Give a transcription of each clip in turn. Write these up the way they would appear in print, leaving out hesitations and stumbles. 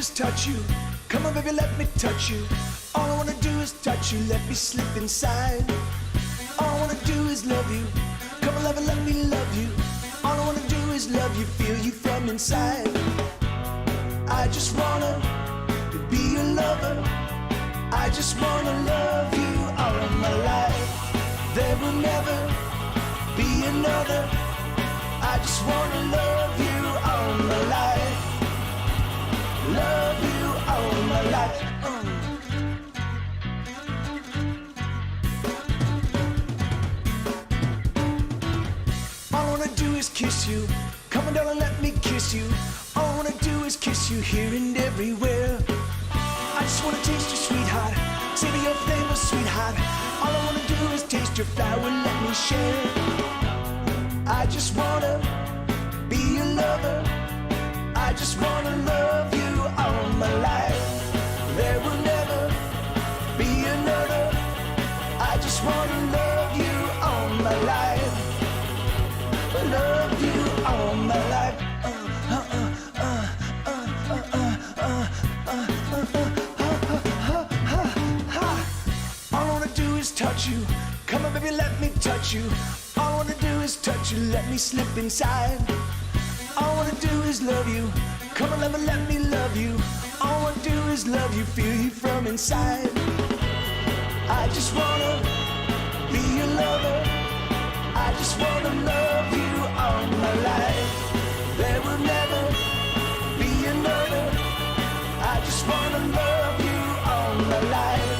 is touch you. Come on, baby, let me touch you. All I wanna do is touch you. Let me slip inside. All I wanna do is love you. Come on, love and let me love you. All I wanna do is love you, feel you from inside. I just wanna be your lover. I just wanna love you all of my life. There will never be another. I just wanna love you all my life. Love you all my life. All I wanna do is kiss you. Come on, darling, let me kiss you. All I wanna do is kiss you here and everywhere. I just wanna taste your sweetheart, savor your flavor, sweetheart. All I wanna do is taste your flower, let me share. I just wanna be your lover. I just wanna love you all my life. There will never be another. I just wanna love you all my life. Love you all my life. All I wanna do is touch you. Come on, baby, let me touch you. All I wanna do is touch you. Let me slip inside. All I wanna do is love you. Come on, love, let me love you. All I wanna do is love you, feel you from inside. I just wanna be your lover. I just wanna love you all my life. There will never be another. I just wanna love you all my life.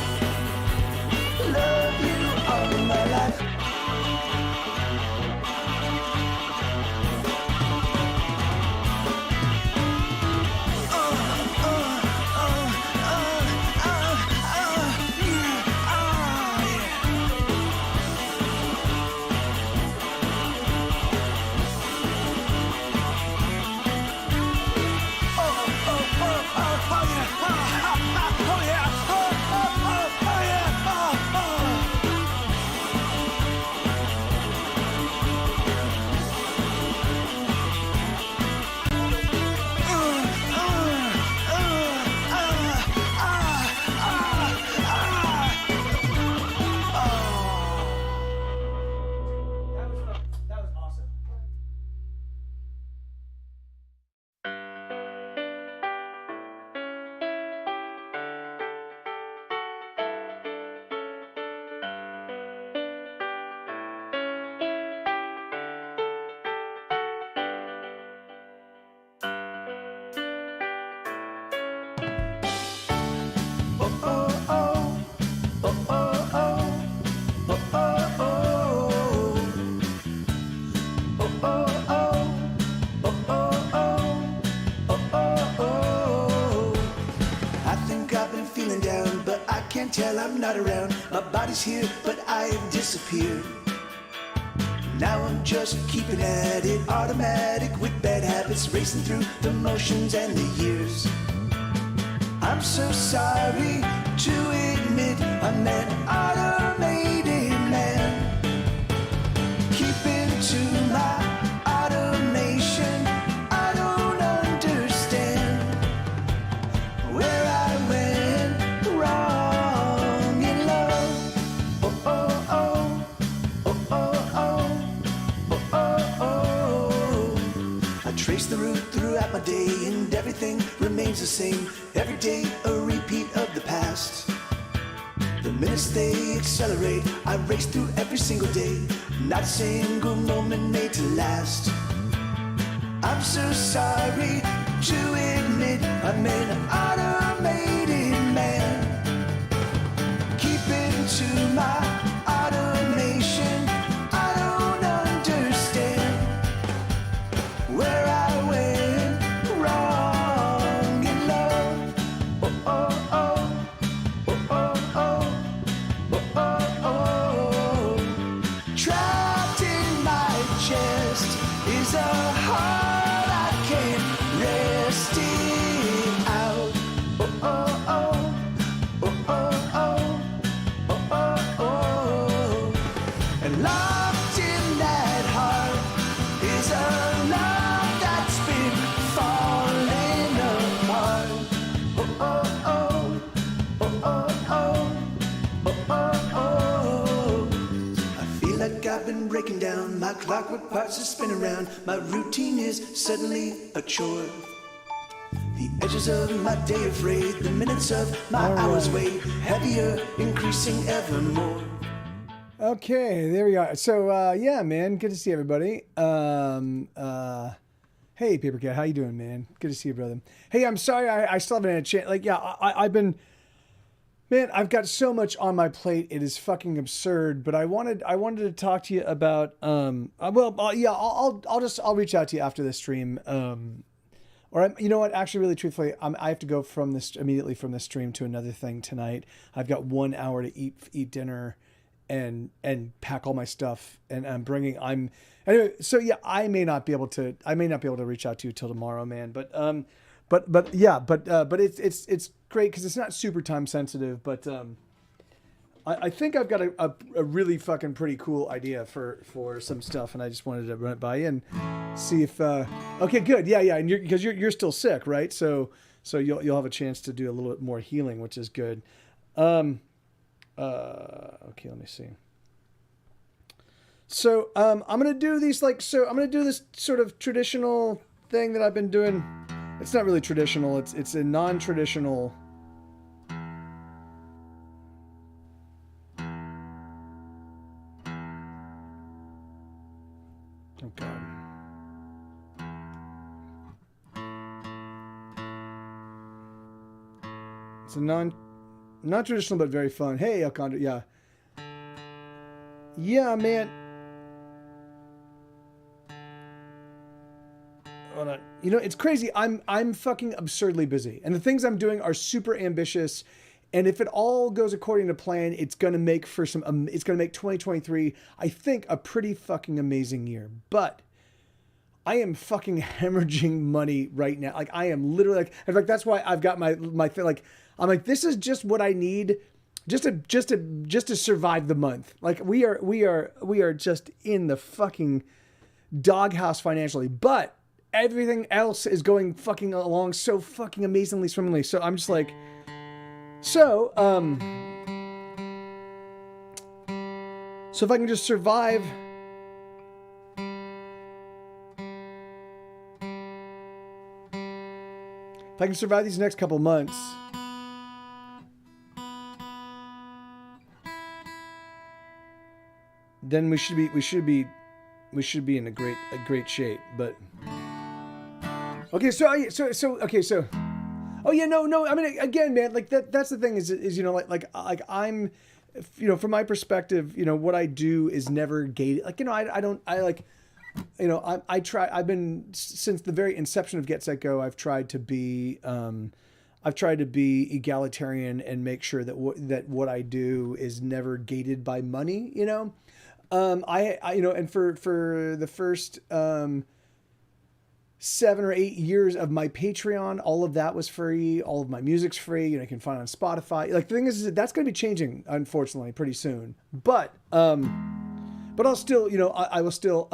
Love you all my life. Tell I'm not around. My body's here, but I have disappeared. Now I'm just keeping at it, automatic with bad habits, racing through the motions and the years. I'm so sorry to admit I'm an automated man, keeping to my automation. I don't understand where I went wrong in love. Oh, oh, oh, oh, oh, oh, oh, oh, oh. I trace the route throughout my day and everything remains the same. Every day a repeat of the past. The minutes they accelerate, I race through every single day. Not a single moment made to last. I'm so sorry to admit I'm an automated man, keeping to my automation. I don't understand where I went wrong in love. Oh, oh, oh, oh, oh, oh, oh, oh, oh. Trapped in my chest is a heart I can't rest it out. Oh, I've been breaking down. My clockwork parts are spinning around. My routine is suddenly a chore. The edges of my day are frayed. The minutes of my hours weigh heavier, increasing evermore. Okay, there we are. So, yeah, man, good to see everybody. Hey, Paper Cat, how you doing, man? Good to see you, brother. Hey, I'm sorry I still haven't had a chance. Like, yeah, I've been... Man, I've got so much on my plate. It is fucking absurd. But I wanted to talk to you about. Yeah, I'll reach out to you after the stream. You know what? Actually, really truthfully, I have to go immediately from this stream to another thing tonight. I've got 1 hour to eat dinner, and pack all my stuff. And anyway. So yeah, I may not be able to reach out to you till tomorrow, man. But it's great because it's not super time sensitive, but I think I've got a really fucking pretty cool idea for some stuff, and I just wanted to run it by you and see if okay, good, yeah, and because you're still sick, right? So you'll have a chance to do a little bit more healing, which is good. Okay, let me see. So I'm gonna do these I'm gonna do this sort of traditional thing that I've been doing. It's not really traditional. It's a non-traditional. Oh God. It's a non-traditional but very fun. Hey, Alcondra, yeah. Yeah, man. Hold on. You know, it's crazy. I'm fucking absurdly busy, and the things I'm doing are super ambitious. And if it all goes according to plan, it's gonna make 2023, I think, a pretty fucking amazing year. But I am fucking hemorrhaging money right now. Like, I am literally in fact, that's why I've got my thing. I'm like, this is just what I need, just to survive the month. Like, we are just in the fucking doghouse financially, but everything else is going fucking along so fucking amazingly swimmingly. So I'm just like, so if I can just survive, these next couple months, then we should be in a great shape. But okay, so oh yeah, no. I mean, again, man, like that's the thing is you know, like I'm, you know, from my perspective, you know, what I do is never gated. Like, you know, I've been, since the very inception of Get Set Go, I've tried to be egalitarian and make sure that what I do is never gated by money, you know. I you know, and for the first 7 or 8 years of my Patreon, all of that was free. All of my music's free. You know, you can find it on Spotify. Like, the thing is that's going to be changing, unfortunately, pretty soon. But I'll still, you know, I will still.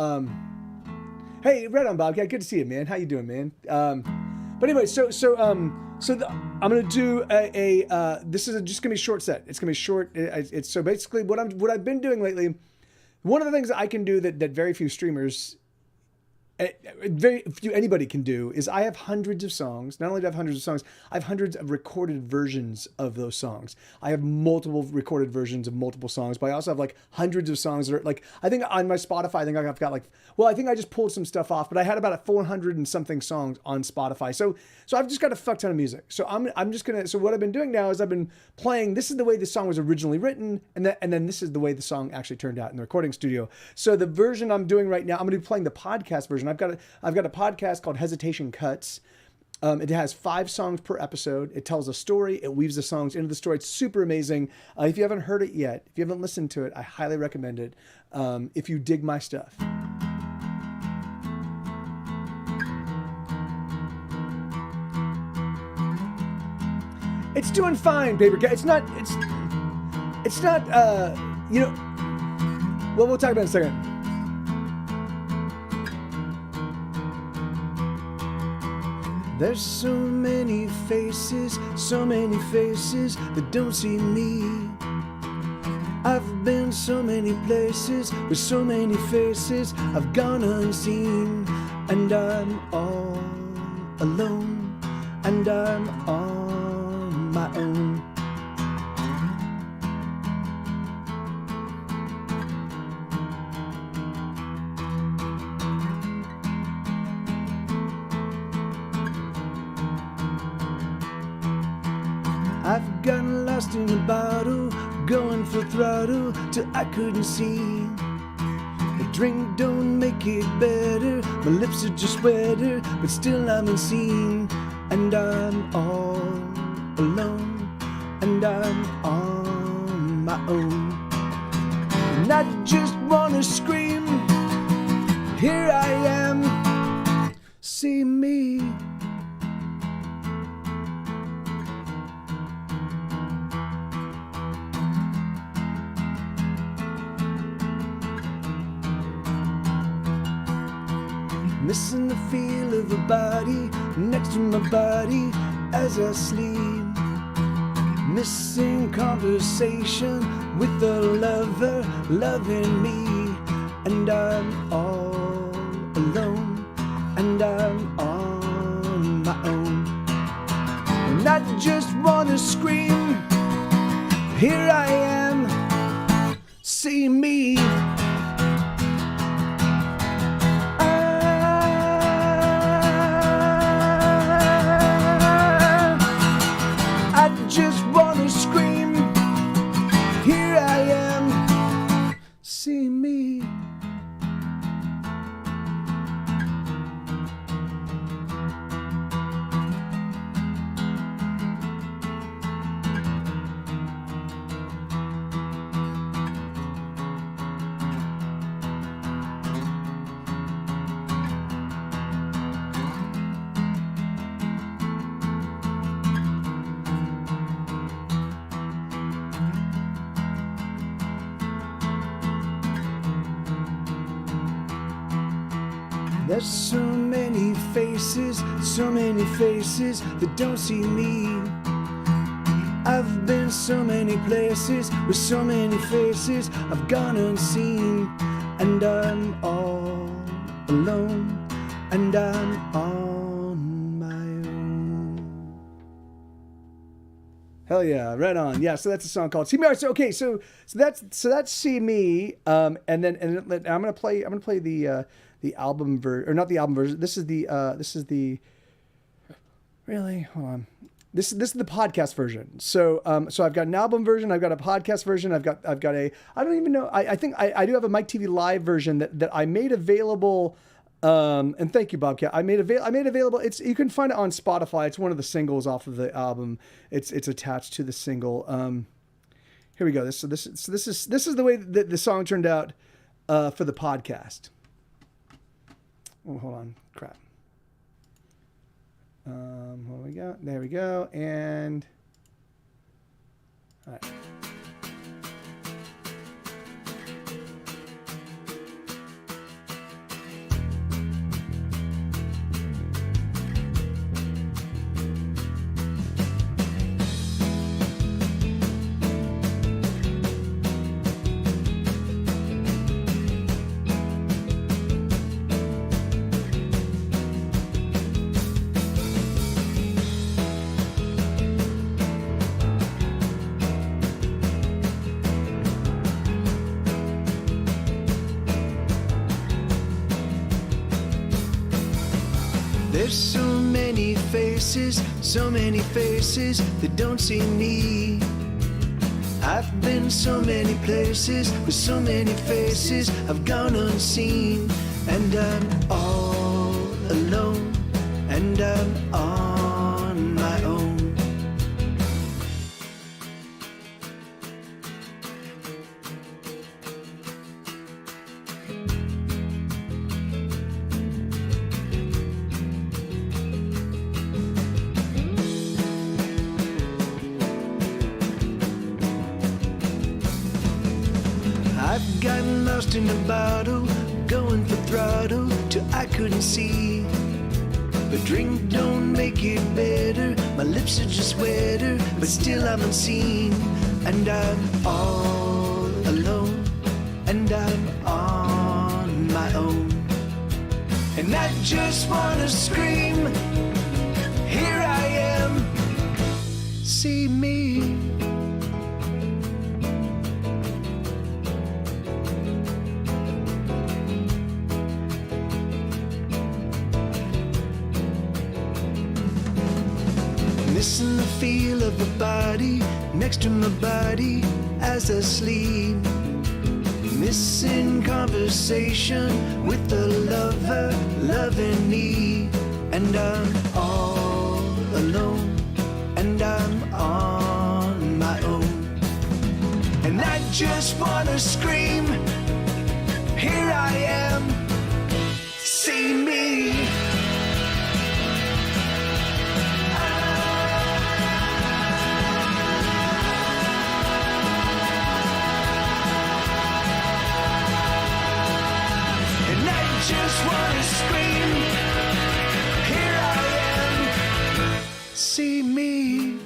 Hey, Red on Bobcat, good to see you, man. How you doing, man? But anyway, I'm gonna do this is just gonna be a short set. It's gonna be short. It's so basically what I've been doing lately. One of the things that I can do that very few streamers, very few anybody can do, is I have hundreds of songs. Not only do I have hundreds of songs, I have hundreds of recorded versions of those songs. I have multiple recorded versions of multiple songs, but I also have like hundreds of songs that are like, I think on my Spotify, I think I've got like, well, I think I just pulled some stuff off, but I had about 400 and something songs on Spotify. So I've just got a fuck ton of music. So I'm just gonna, so what I've been doing now is I've been playing, this is the way the song was originally written, and then this is the way the song actually turned out in the recording studio. So the version I'm doing right now, I'm gonna be playing the podcast version. I've got a podcast called Hesitation Cuts. It has 5 songs per episode. It tells a story. It weaves the songs into the story. It's super amazing. If you haven't heard it yet, if you haven't listened to it, I highly recommend it. If you dig my stuff. It's doing fine, Paper Cat. It's not, you know, well, we'll talk about it in a second. There's so many faces that don't see me. I've I've been so many places with so many faces. I've gone unseen, and I'm all alone, and I'm on my own. I've gotten lost in a bottle, going for throttle till I couldn't see. The drink don't make it better, my lips are just wetter, but still I'm unseen. And I'm all alone, and I'm on my own. And I just wanna scream, here I am, see me. Missing the feel of a body next to my body as I sleep. Missing conversation with a lover loving me. And I'm all alone, and I'm on my own. And I just wanna scream, here I am, see me. Just wanna scream, here I am, see me. There's so many faces that don't see me. I've been so many places with so many faces. I've gone unseen, and I'm all alone, and I'm on my own. Hell yeah, right on. Yeah, so that's a song called "See Me." So okay, so that's "See Me," and then I'm gonna play the album version, or not the album version. This is the really, hold on. This is the podcast version. So so I've got an album version, I've got a podcast version, I've got a, I don't even know, I think I do have a Mike TV Live version that I made available. And thank you, Bobcat. I made available. You can find it on Spotify. It's one of the singles off of the album. It's attached to the single. Here we go. This is the way that the song turned out for the podcast. Oh, hold on. Crap. What do we got? There we go. And all right. There's so many faces that don't see me. I've been so many places with so many faces. I've gone unseen, and I'm all alone, and I'm on my own. I've gotten lost in a bottle, going for throttle till I couldn't see. But drink don't make it better, my lips are just wetter, but still I'm unseen, and I'm all alone. and I'm on my own. And I just wanna scream, here I am, see me. Missing the feel of the body next to my body as I sleep. Missing conversation with the lover loving me. And I'm all alone, and I'm on my own. And I just wanna scream, here I am, see me. Just wanna scream, here I am, see me.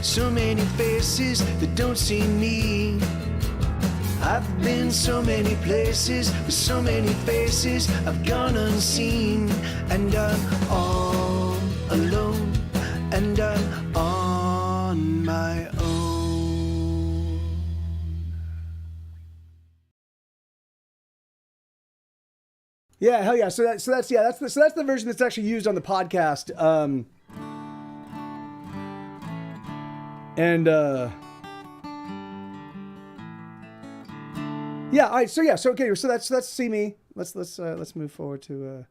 So many faces that don't see me. I've been so many places with so many faces I've gone unseen. And I'm all alone, and I'm on my own. Yeah, hell yeah. So that's the version that's actually used on the podcast. Yeah, all right. So yeah, so okay, so that's see me. Let's move forward to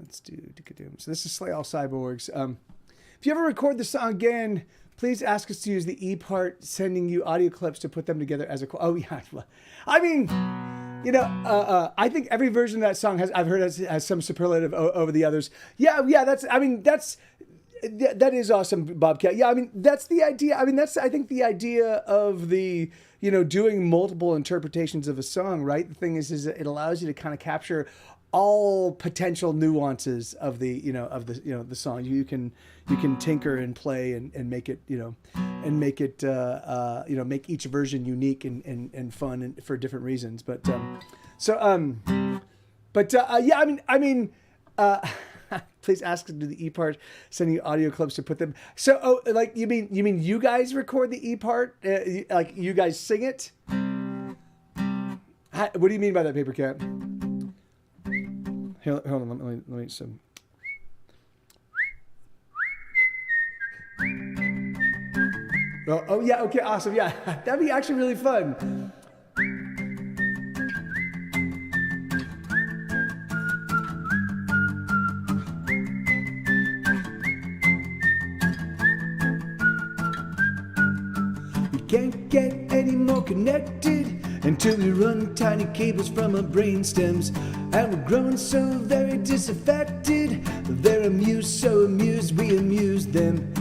let's do Dickadoom. So this is Slay All Cyborgs. If you ever record the song again, please ask us to use the E part, sending you audio clips to put them together as a. Oh yeah, I mean, you know, I think every version of that song I've heard has some superlative over the others. Yeah, that is awesome, Bobcat. Yeah, I mean, that's the idea. I mean, I think the idea of the, you know, doing multiple interpretations of a song, right? The thing is it allows you to kind of capture all potential nuances of the, the song. You can tinker and play and make it, make it, make each version unique and fun and for different reasons. But, please ask to do the E part, sending you audio clips to put them. So, you mean you guys record the E part? Like you guys sing it? What do you mean by that, Paper Cat? Here, hold on, let me some. Oh yeah, okay, awesome, yeah, that'd be actually really fun. Can't get any more connected until we run tiny cables from our brain stems. And we're growing so very disaffected. They're amused, so amused we amuse them.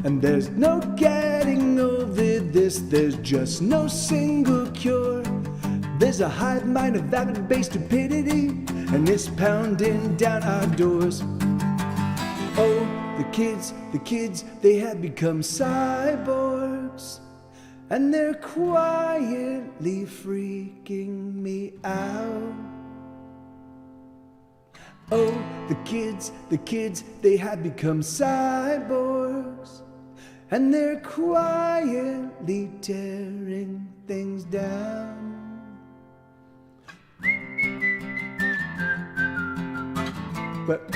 And there's no getting over this. There's just no single cure. There's a hive mind of avid-based stupidity, and it's pounding down our doors. Oh, the kids, they have become cyborgs. And they're quietly freaking me out. Oh, the kids, they have become cyborgs. And they're quietly tearing things down. But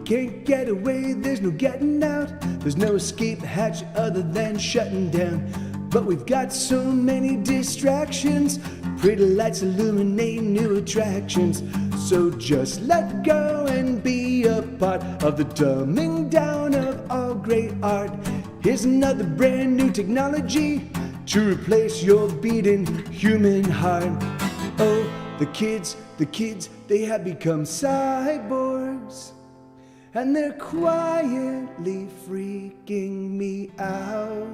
can't get away, there's no getting out. There's no escape hatch other than shutting down. But we've got so many distractions, pretty lights illuminating new attractions. So just let go and be a part of the dumbing down of all great art. Here's another brand new technology to replace your beating human heart. Oh, the kids, they have become cyborgs, and they're quietly freaking me out.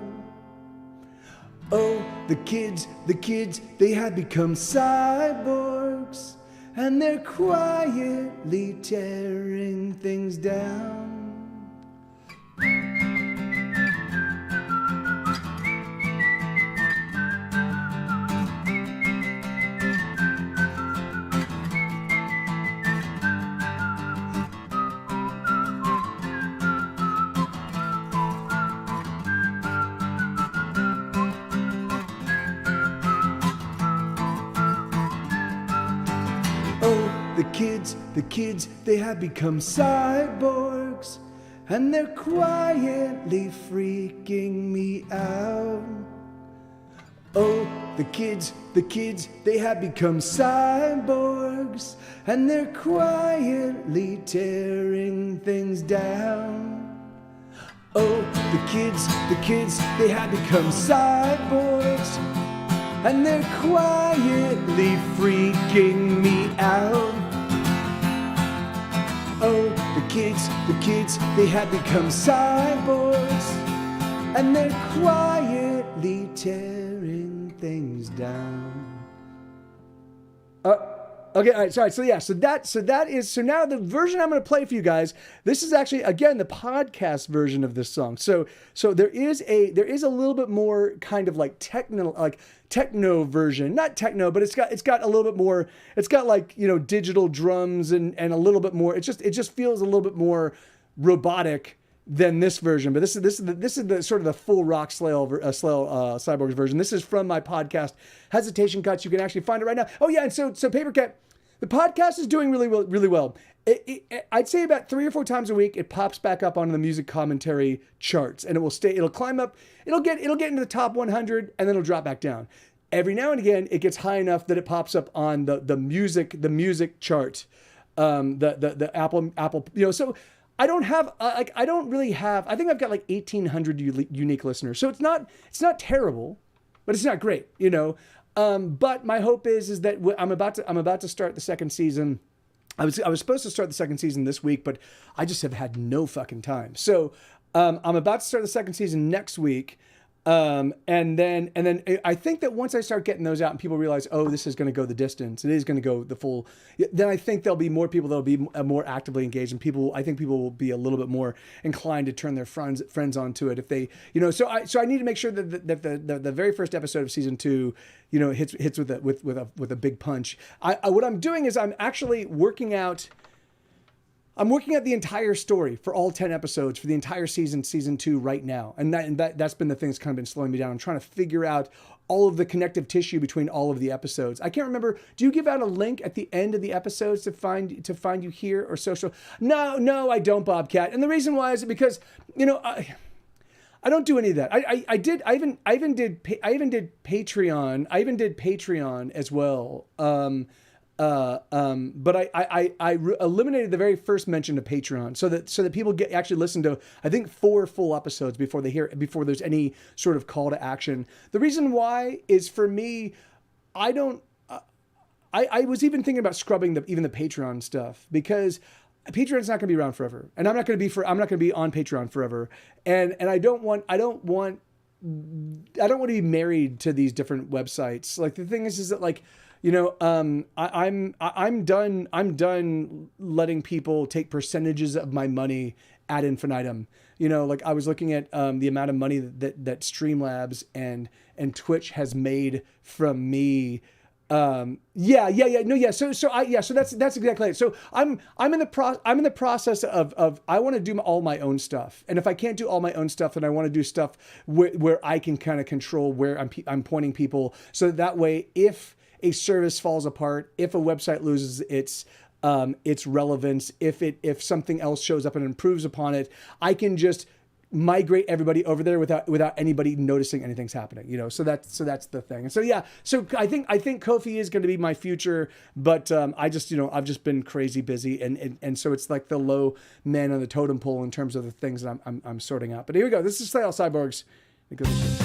Oh, the kids, they have become cyborgs, and they're quietly tearing things down. The kids, they have become cyborgs, and they're quietly freaking me out. Oh, the kids, they have become cyborgs, and they're quietly tearing things down. Oh, the kids, they have become cyborgs, and they're quietly freaking me out. Oh, the kids, they have become cyborgs, and they're quietly tearing things down. Okay, all right, sorry. So now the version I'm going to play for you guys. This is actually, again, the podcast version of this song. So there is a little bit more kind of like techno version, not techno, but it's got a little bit more. It's got like, you know, digital drums and a little bit more. It just feels a little bit more robotic than this version. But this is the sort of the full rock Cyborgs version. This is from my podcast Hesitation Cuts. You can actually find it right now. Oh yeah, and so Papercat, the podcast is doing really well. I'd say about 3 or 4 times a week it pops back up on the music commentary charts, and it'll climb up. It'll get into the top 100, and then it'll drop back down. Every now and again, it gets high enough that it pops up on the music chart, the Apple, you know. So I don't really have. I think I've got like 1,800 unique listeners. So it's not terrible, but it's not great, you know. But my hope is that I'm about to start the second season. I was supposed to start the second season this week, but I just have had no fucking time. So I'm about to start the second season next week. And then I think that once I start getting those out and people realize, oh, this is going to go the distance, it is going to go the full, then I think there'll be more people that'll be more actively engaged, and I think people will be a little bit more inclined to turn their friends onto it if they, you know. So I need to make sure that the very first episode of season 2, you know, hits with a big punch. What I'm doing is I'm actually working out the entire story for all 10 episodes for the entire season 2 right now. And that's been the thing that's kind of been slowing me down. I'm trying to figure out all of the connective tissue between all of the episodes. I can't remember. Do you give out a link at the end of the episodes to find you here or social? No, I don't, Bobcat. And the reason why is because, you know, I don't do any of that. I even did Patreon. I even did Patreon as well. But I eliminated the very first mention of Patreon so that people actually listen to, I think, 4 full episodes before there's any sort of call to action. The reason why is, for me, I was even thinking about scrubbing even the Patreon stuff, because Patreon's not going to be around forever, and I'm not going to be on Patreon forever, and I don't want to be married to these different websites. Like, the thing is that, like, you know, I'm done letting people take percentages of my money ad infinitum. You know, like, I was looking at the amount of money that Streamlabs and Twitch has made from me. So that's exactly it. So I'm in the process of I want to do all my own stuff, and if I can't do all my own stuff, then I want to do stuff where I can kind of control where I'm pointing people, so that way, if a service falls apart, if a website loses its its relevance. If something else shows up and improves upon it, I can just migrate everybody over there without anybody noticing anything's happening, you know. So that's the thing. And so yeah, so I think Ko-fi is going to be my future, but I just, you know, I've just been crazy busy, and so it's like the low man on the totem pole in terms of the things that I'm sorting out. But here we go. This is Slay All Cyborgs. It goes like this.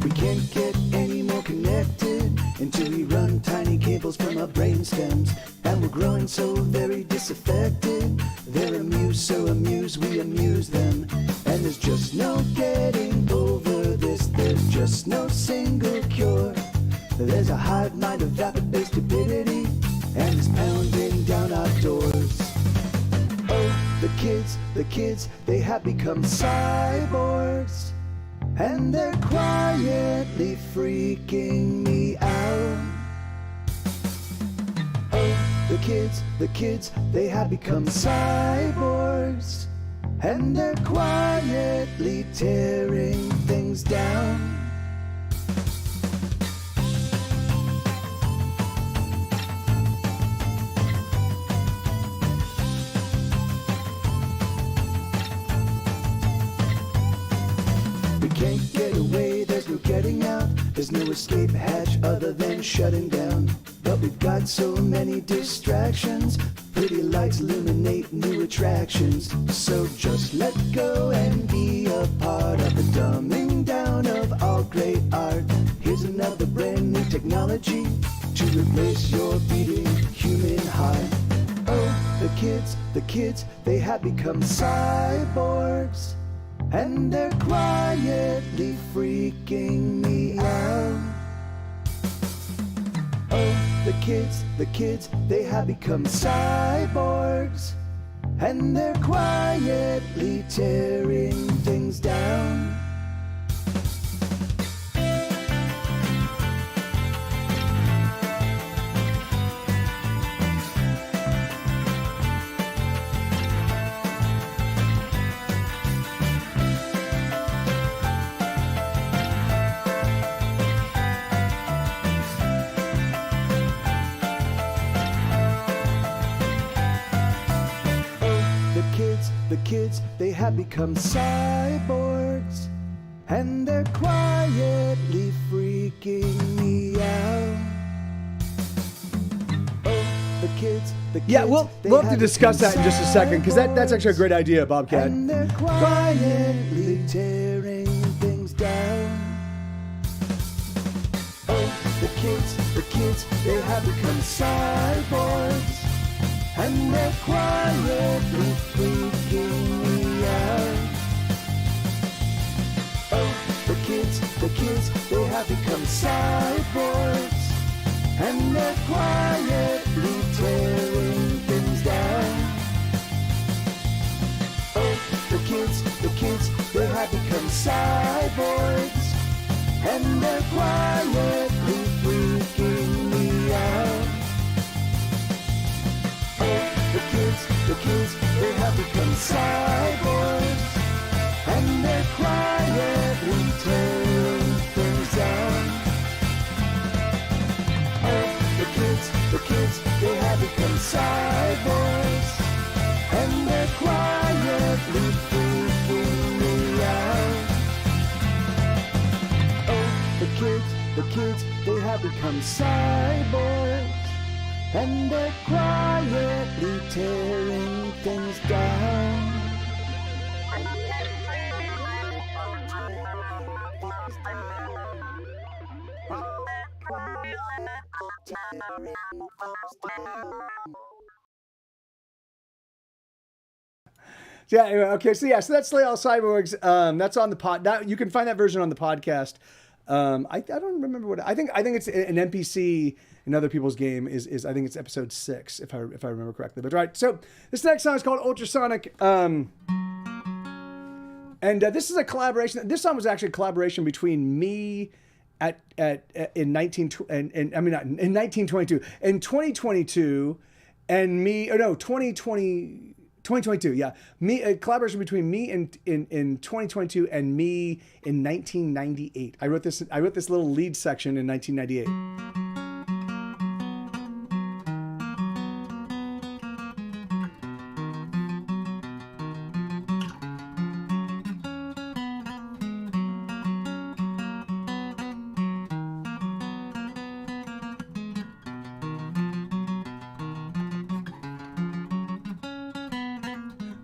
We can't get any more connected until we run tiny cables from our brain stems. And we're growing so very disaffected. They're amused, so amused we amuse them. And there's just no getting over this. There's just no single cure. There's a hive mind of vapid-based stupidity, and it's pounding down our doors. Oh, the kids, they have become cyborgs. And they're quietly freaking me out. Oh, the kids, they have become cyborgs. And they're quietly tearing things down. Can't get away, there's no getting out. There's no escape hatch other than shutting down. But we've got so many distractions. Pretty lights illuminate new attractions. So just let go and be a part of the dumbing down of all great art. Here's another brand new technology to replace your beating human heart. Oh, the kids, they have become cyborgs. And they're quietly freaking me out. Oh, the kids, they have become cyborgs. And they're quietly tearing things down. The kids, they have become cyborgs. And they're quietly freaking me out. Oh, the kids, yeah, we'll have to discuss that in just a second, because that's actually a great idea, Bobcat. And they're quietly tearing things down. Oh, the kids, they have become cyborgs. And they're quietly freaking me out. Oh, the kids, they have become cyborgs. And they're quietly tearing things down. Oh, the kids, they have become cyborgs. And they're quietly freaking me out. The kids, they have become cyborgs. And they're quietly tearing things down. Oh, the kids, they have become cyborgs. And they're quietly freaking me out. Oh, the kids, they have become cyborgs. And they're quietly tearing things down. Yeah. Anyway, okay. So that's Slay All Cyborgs. That's on the pod. That you can find that version on the podcast. I don't remember what I think it's an NPC in other people's game is I think it's episode 6 if I remember correctly. But right. So this next song is called Ultrasonic. And this is a collaboration. This song was actually a collaboration between me in 1922 and me. Or no, 2022 2022, yeah. Me, a collaboration between me in 2022 and me in 1998. I wrote this little lead section in 1998.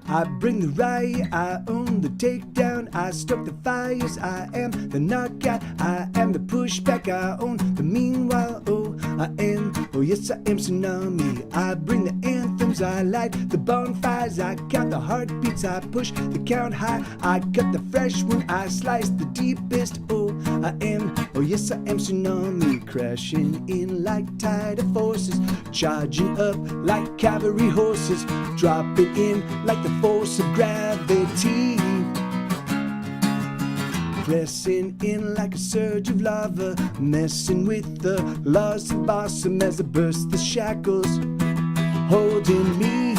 I bring the riot, I own the takedown, I stoke the fires, I am the knockout, I am the pushback, I own the meanwhile, oh yes I am tsunami. I bring the anthems, I light the bonfires, I count the heartbeats, I push the count high, I cut the fresh wound, I slice the deepest, yes I am tsunami. Crashing in like tidal forces, charging up like cavalry horses, dropping in like the force of gravity, pressing in like a surge of lava, messing with the laws of awesome as I burst the shackles holding me.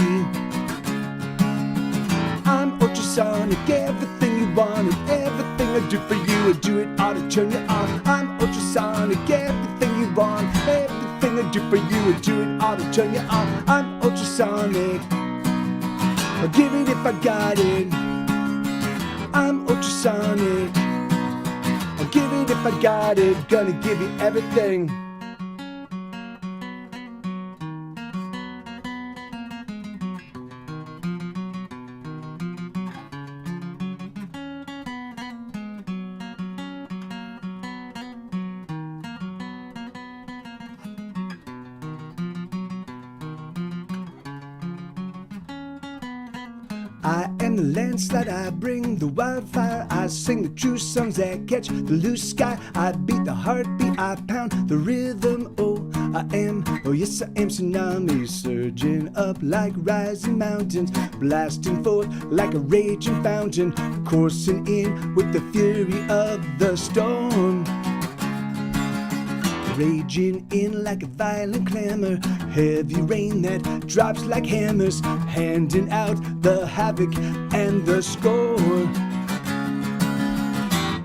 I'm ultrasonic, everything you want and everything I do for you, I do it all to turn you on. I'm ultrasonic, everything you want, everything I do for you, I do it all to turn you on. I'm ultrasonic, I'll give it if I got it. I'm ultrasonic, I'll give it if I got it. Gonna give you everything. I am the landslide, I bring the wildfire, I sing the true songs that catch the loose sky, I beat the heartbeat, I pound the rhythm, yes I am tsunami, surging up like rising mountains, blasting forth like a raging fountain, coursing in with the fury of the storm, raging in like a violent clamor, heavy rain that drops like hammers, handing out the havoc and the score.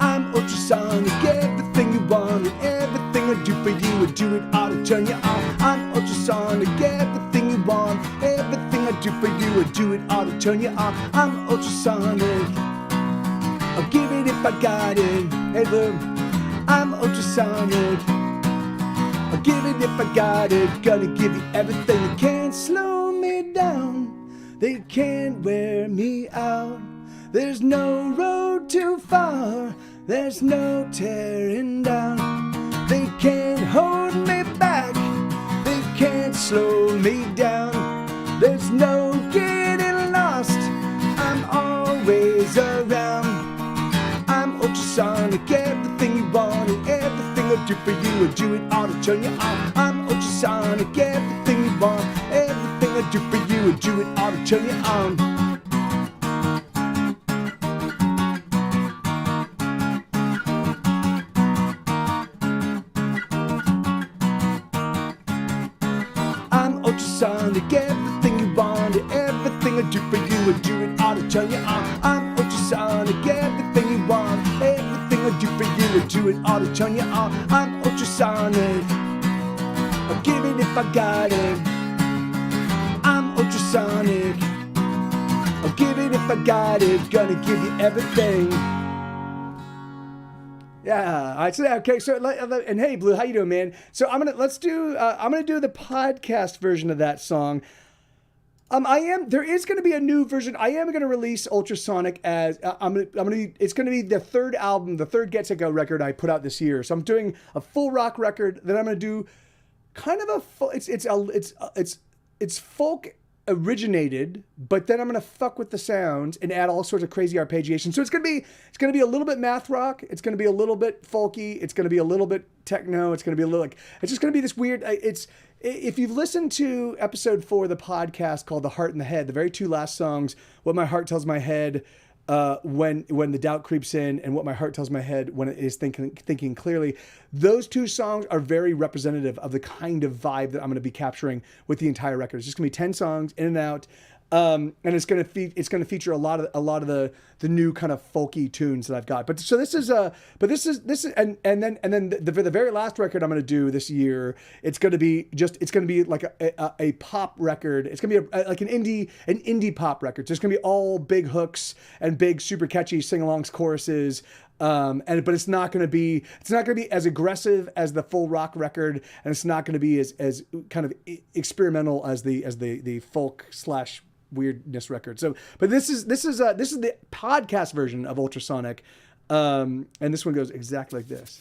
I'm ultrasonic, everything you want and everything I do for you, I do it all to turn you on. I'm ultrasonic, everything you want, everything I do for you, I do it all to turn you on. I'm ultrasonic, I'll give it if I got it. Hey look, I'm ultrasonic, I'll give it if I got it. Gonna give you everything. You can't slow me down, they can't wear me out. There's no road too far, there's no tearing down. They can't hold me back, they can't slow me down. There's no getting lost, I'm always around. I'm ultrasonic, everything you want and everything I do for you, I do it all to turn you on. I'm ultrasonic, everything you want, everything I do for you, I do it all to turn you on. I'm ultrasonic, everything you want and everything I do for you, I do it all to turn you on. I'm ultrasonic, everything you want, everything I do for you, I do it all to turn you on. I'm ultrasonic, I'll give it if I got it. I'm ultrasonic, I'll give it if I got it. Gonna give you everything. Yeah. All right. So okay. So and hey, Blue, how you doing, man? So I'm gonna do the podcast version of that song. There is going to be a new version. I am going to release Ultrasonic as it's going to be the third album, the third Get Set Go record I put out this year. So I'm doing a full rock record. Then I'm going to do kind of it's folk originated, but then I'm going to fuck with the sounds and add all sorts of crazy arpeggiation. So it's going to be a little bit math rock. It's going to be a little bit folky. It's going to be a little bit techno. It's going to be a little it's just going to be this weird, if you've listened to episode 4 of the podcast called The Heart and the Head, the very two last songs, What My Heart Tells My Head, when the doubt creeps in, and What My Heart Tells My Head when it is thinking clearly, those two songs are very representative of the kind of vibe that I'm going to be capturing with the entire record. It's just going to be 10 songs in and out. And it's gonna feature a lot of the new kind of folky tunes that I've got. But so this is and then for the very last record I'm gonna do this year, it's gonna be like a pop record. It's gonna be like an indie pop record. So it's gonna be all big hooks and big super catchy sing-alongs, choruses. But it's not going to be as aggressive as the full rock record, and it's not going to be as kind of experimental as the folk / weirdness record. So, but this is the podcast version of Ultrasonic, and this one goes exactly like this.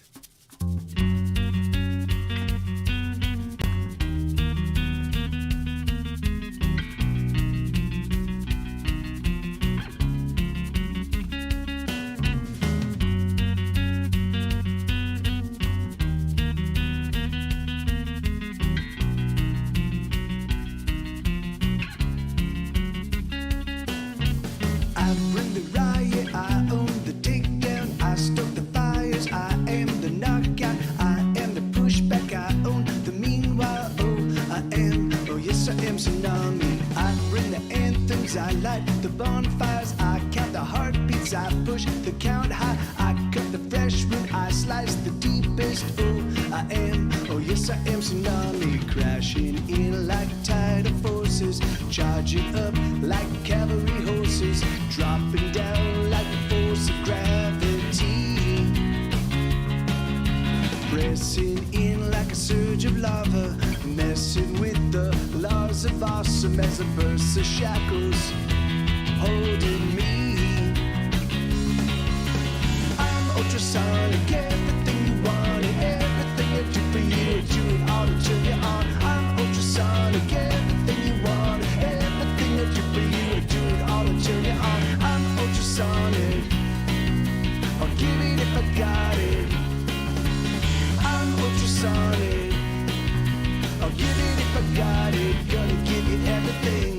I light the bonfires, I count the heartbeats, I push the count high, I cut the fresh wood, I slice the deepest. Oh yes I am tsunami, crashing in like tidal forces, charging up like cavalry horses, dropping down like the force of gravity, pressing in like a surge of lava, messing with the laws of awesome as a burst of shackles holding me. I'm ultrasonic, everything you want and everything I do for you, I do it all to turn you on. I'm ultrasonic, everything you want and everything I do for you, I do it all to turn you on. I'm ultrasonic, I'll give it if I got it. I'm ultrasonic, I'll give it if I got it, gonna give you everything.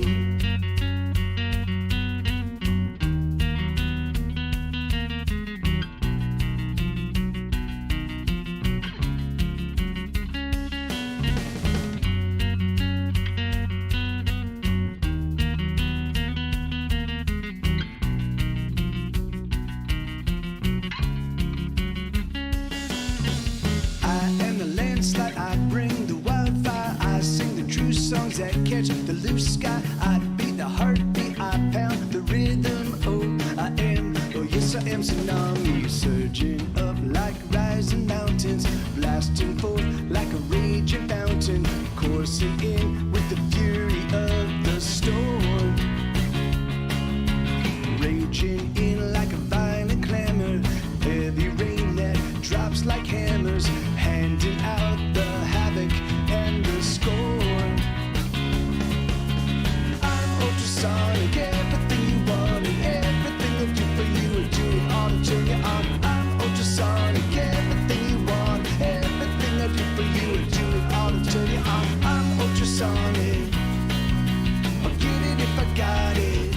That catch the loose sky, I beat the heartbeat, I pound the rhythm. Oh, I am, oh yes I am tsunami, surging up like rising mountains, blasting forth like a raging fountain, coursing in with the fury of the storm, raging in like a violent clamor, heavy rain that drops like hammers, handing out the havoc and the scorn. Ultrasonic, everything you want and everything I do for you, I do it all to turn you on. I'm ultrasonic, everything you want, everything I do for you, I do it all to turn you on. I'm ultrasonic, I'll get it if I got it.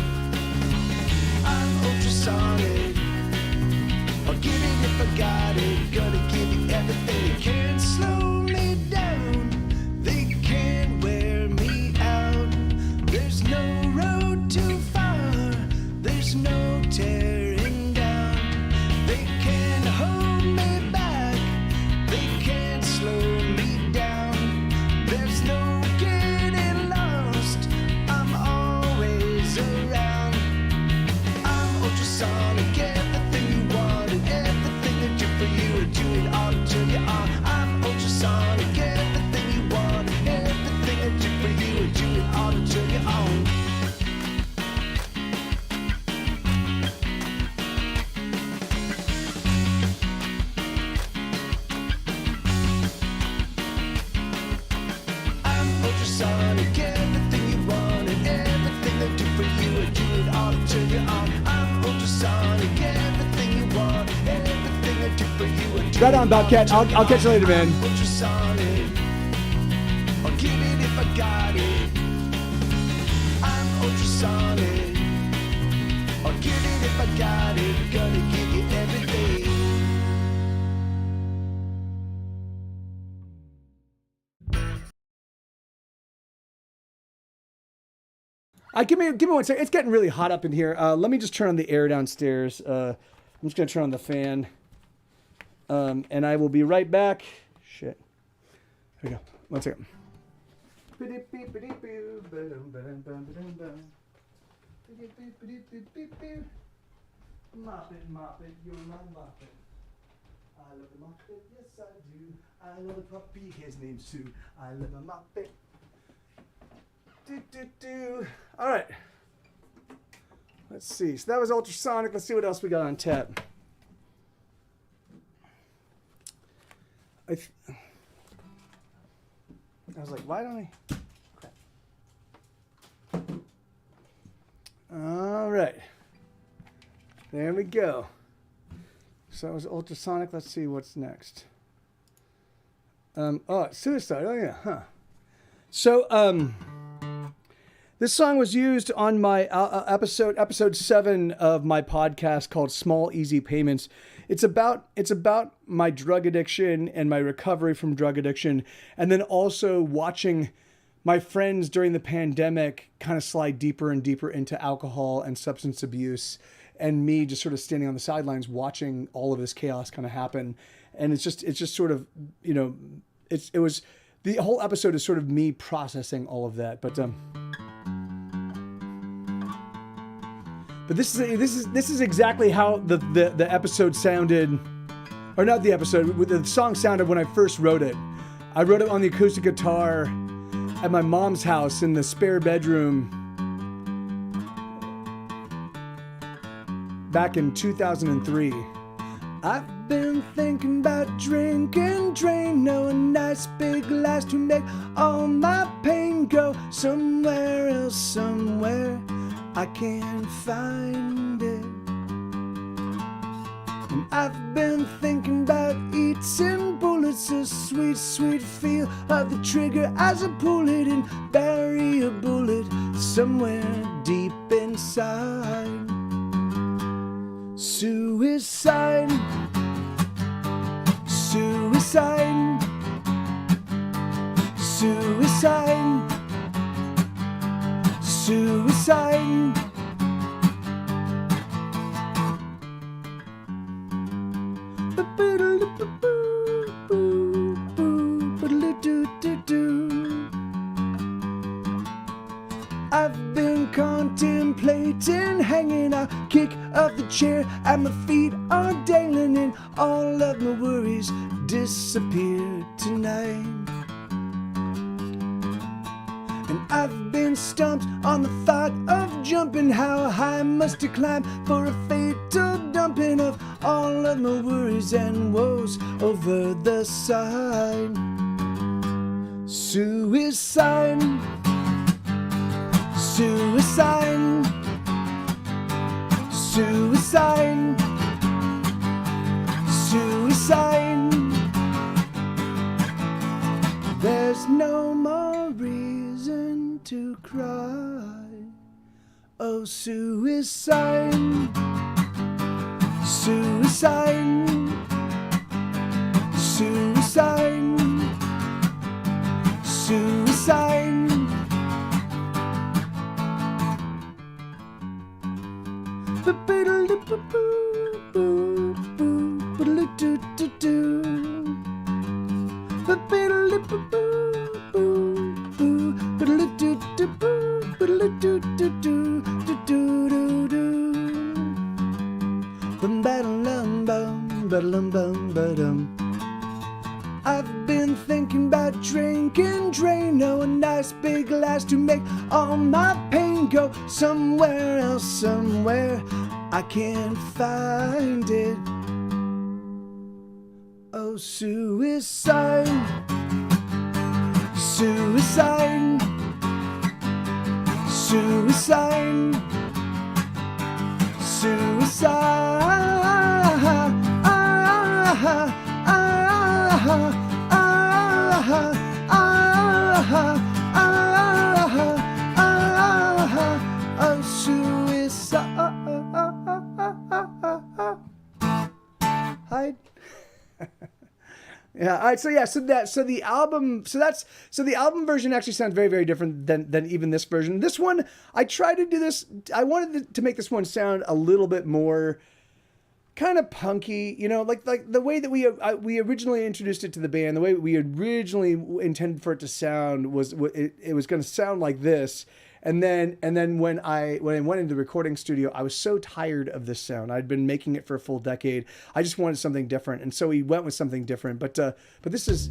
I'm ultrasonic, I'll get it if I got it, gonna give you everything. You can't slow me down, they can't wear me out, there's no road too far, there's no tearing down, they can't hold me back, they can't slow me down, there's no getting lost, I'm always around. I'm ultrasonic, everything you want and everything I do for you, I do it all to turn you on. I'm ultrasonic, everything you want, everything I do for you, I do it all to turn you on. I'm ultrasonic, everything you want and everything I do for you, I do it all to turn you on. I'm ultrasonic, everything you want, everything I do for you, I do Right it on, all Bobcat. to turn you I'll catch you on. later, man. I'm ultrasonic, I'll give it if I got it. I'm ultrasonic, I'll give it if I got it, gonna give you everything. Give me 1 second. It's getting really hot up in here. Let me just turn on the air downstairs. I'm just gonna turn on the fan, and I will be right back. Shit. Here we go. 1 second. Mop it, you're my muppet. I love the muppet, yes I do. I love the puppy, his name's Sue. I love the muppet. All right. Let's see. So that was ultrasonic. Let's see what else we got on tap. I was like, why don't I? Crap. All right. There we go. So that was ultrasonic. Let's see what's next. Oh, suicide. Oh yeah, huh. So this song was used on my episode 7 of my podcast called Small Easy Payments. It's about my drug addiction and my recovery from drug addiction, and then also watching my friends during the pandemic kind of slide deeper and deeper into alcohol and substance abuse, and me just sort of standing on the sidelines watching all of this chaos kind of happen. And it's just sort of, you know, it was the whole episode is sort of me processing all of that. But this is exactly how the episode sounded, or not the episode, the song sounded when I first wrote it. I wrote it on the acoustic guitar at my mom's house in the spare bedroom back in 2003. I've been thinking about drinking, drain, no, a nice big glass to make all my pain go somewhere else, somewhere I can't find it. And I've been thinking about eating bullets, a sweet, sweet feel of the trigger as I pull it and bury a bullet somewhere deep inside. Suicide, suicide, suicide, suicide. I've been contemplating hanging out, kick of the chair at my feet are dangling, and all of my worries disappear tonight. And I've been stumped on the thought of jumping, how high must I climb for a fatal dumping of all of my worries and woes over the side. Suicide, suicide, suicide, suicide. There's no more reason to cry. Oh, suicide, suicide, suicide, suicide. I've been thinking about drinking, drain, no, a nice big glass to make all my pain go somewhere else, somewhere I can't find it. Oh, suicide, suicide, suicide, suicide. Oh, suicide. Yeah. All right. So yeah. So the album. So the album version actually sounds very, very different than even this version. This one, I tried to do this. I wanted to make this one sound a little bit more kind of punky, like the way that we originally introduced it to the band, the way we originally intended for it to sound was it was going to sound like this. And then when I went into the recording studio, I was so tired of this sound. I'd been making it for a full decade. I just wanted something different, and so we went with something different. But this is.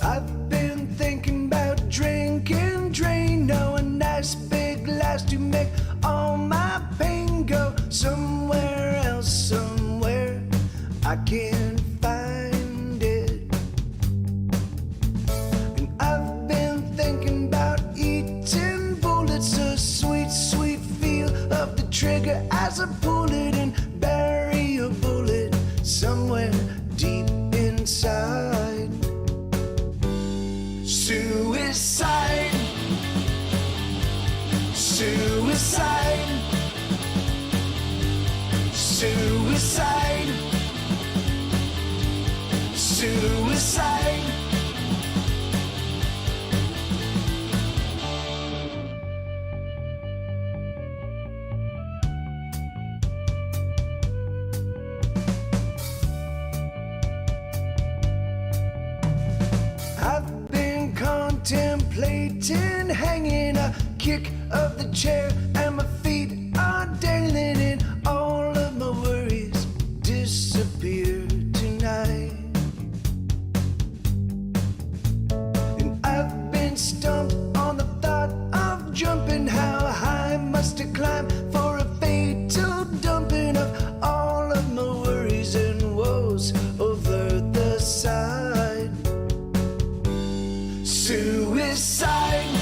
I've been thinking about drinking Drano, a nice big glass to make all my pain go somewhere else, somewhere I can't find it. And I've been thinking about eating bullets, a sweet, sweet feel of the trigger as I pull it and bury a bullet somewhere deep inside. Suicide, suicide, suicide, suicide. I've been contemplating hanging a kick of the chair, and my feet are dangling, and all of my worries disappear tonight. And I've been stumped on the thought of jumping. How high must I climb for a fatal dumping of all of my worries and woes over the side? Suicide,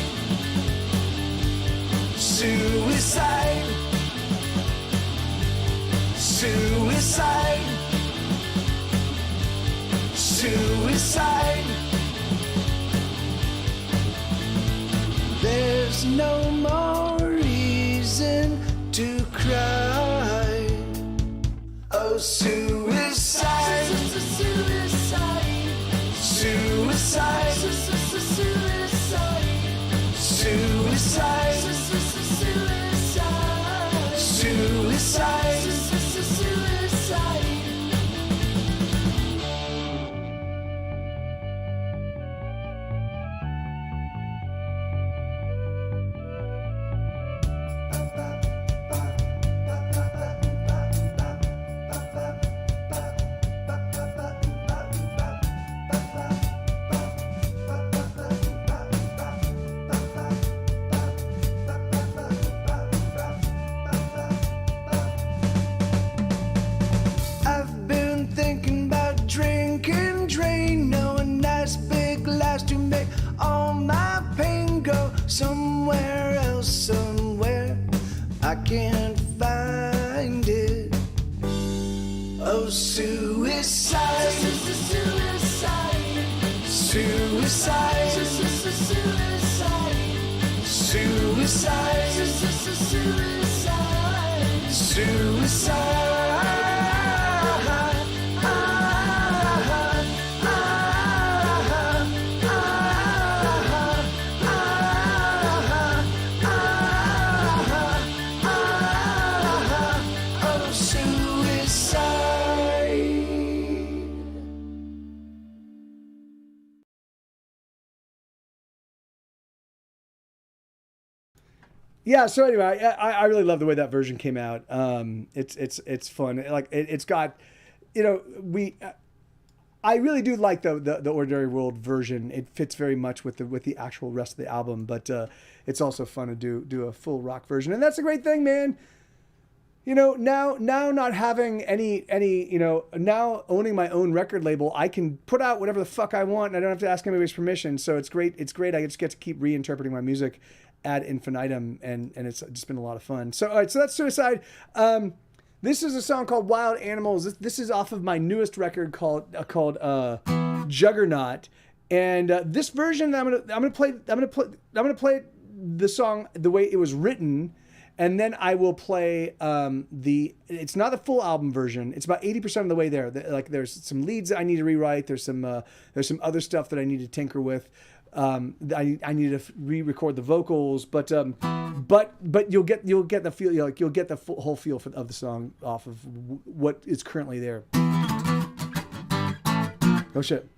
suicide, suicide, suicide. There's no more reason to cry. Oh, suicide, suicide, suicide, suicide, suicide, suicide. I've been thinking about drinking Drano, a nice big glass to make all my pain go somewhere else, somewhere I can't find it. Oh, suicide, suicide, suicide, suicide, suicide. Oh, suicide. Yeah. So anyway, I really love the way that version came out. It's fun. Like it's got, I really do like the Ordinary World version. It fits very much with the actual rest of the album. But it's also fun to do a full rock version, and that's a great thing, man. Now not having any now owning my own record label, I can put out whatever the fuck I want, and I don't have to ask anybody's permission. So it's great. It's great. I just get to keep reinterpreting my music ad infinitum, and it's just been a lot of fun. So all right, so that's Suicide. This is a song called Wild Animals. This is off of my newest record called Juggernaut, and this version I'm gonna play the song the way it was written. And then I will play it's not the full album version. It's about 80% of the way there. Like there's some leads that I need to rewrite. There's some other stuff that I need to tinker with. I need to re-record the vocals, but you'll get the feel, you'll get the whole feel of the song off of what is currently there. Oh shit.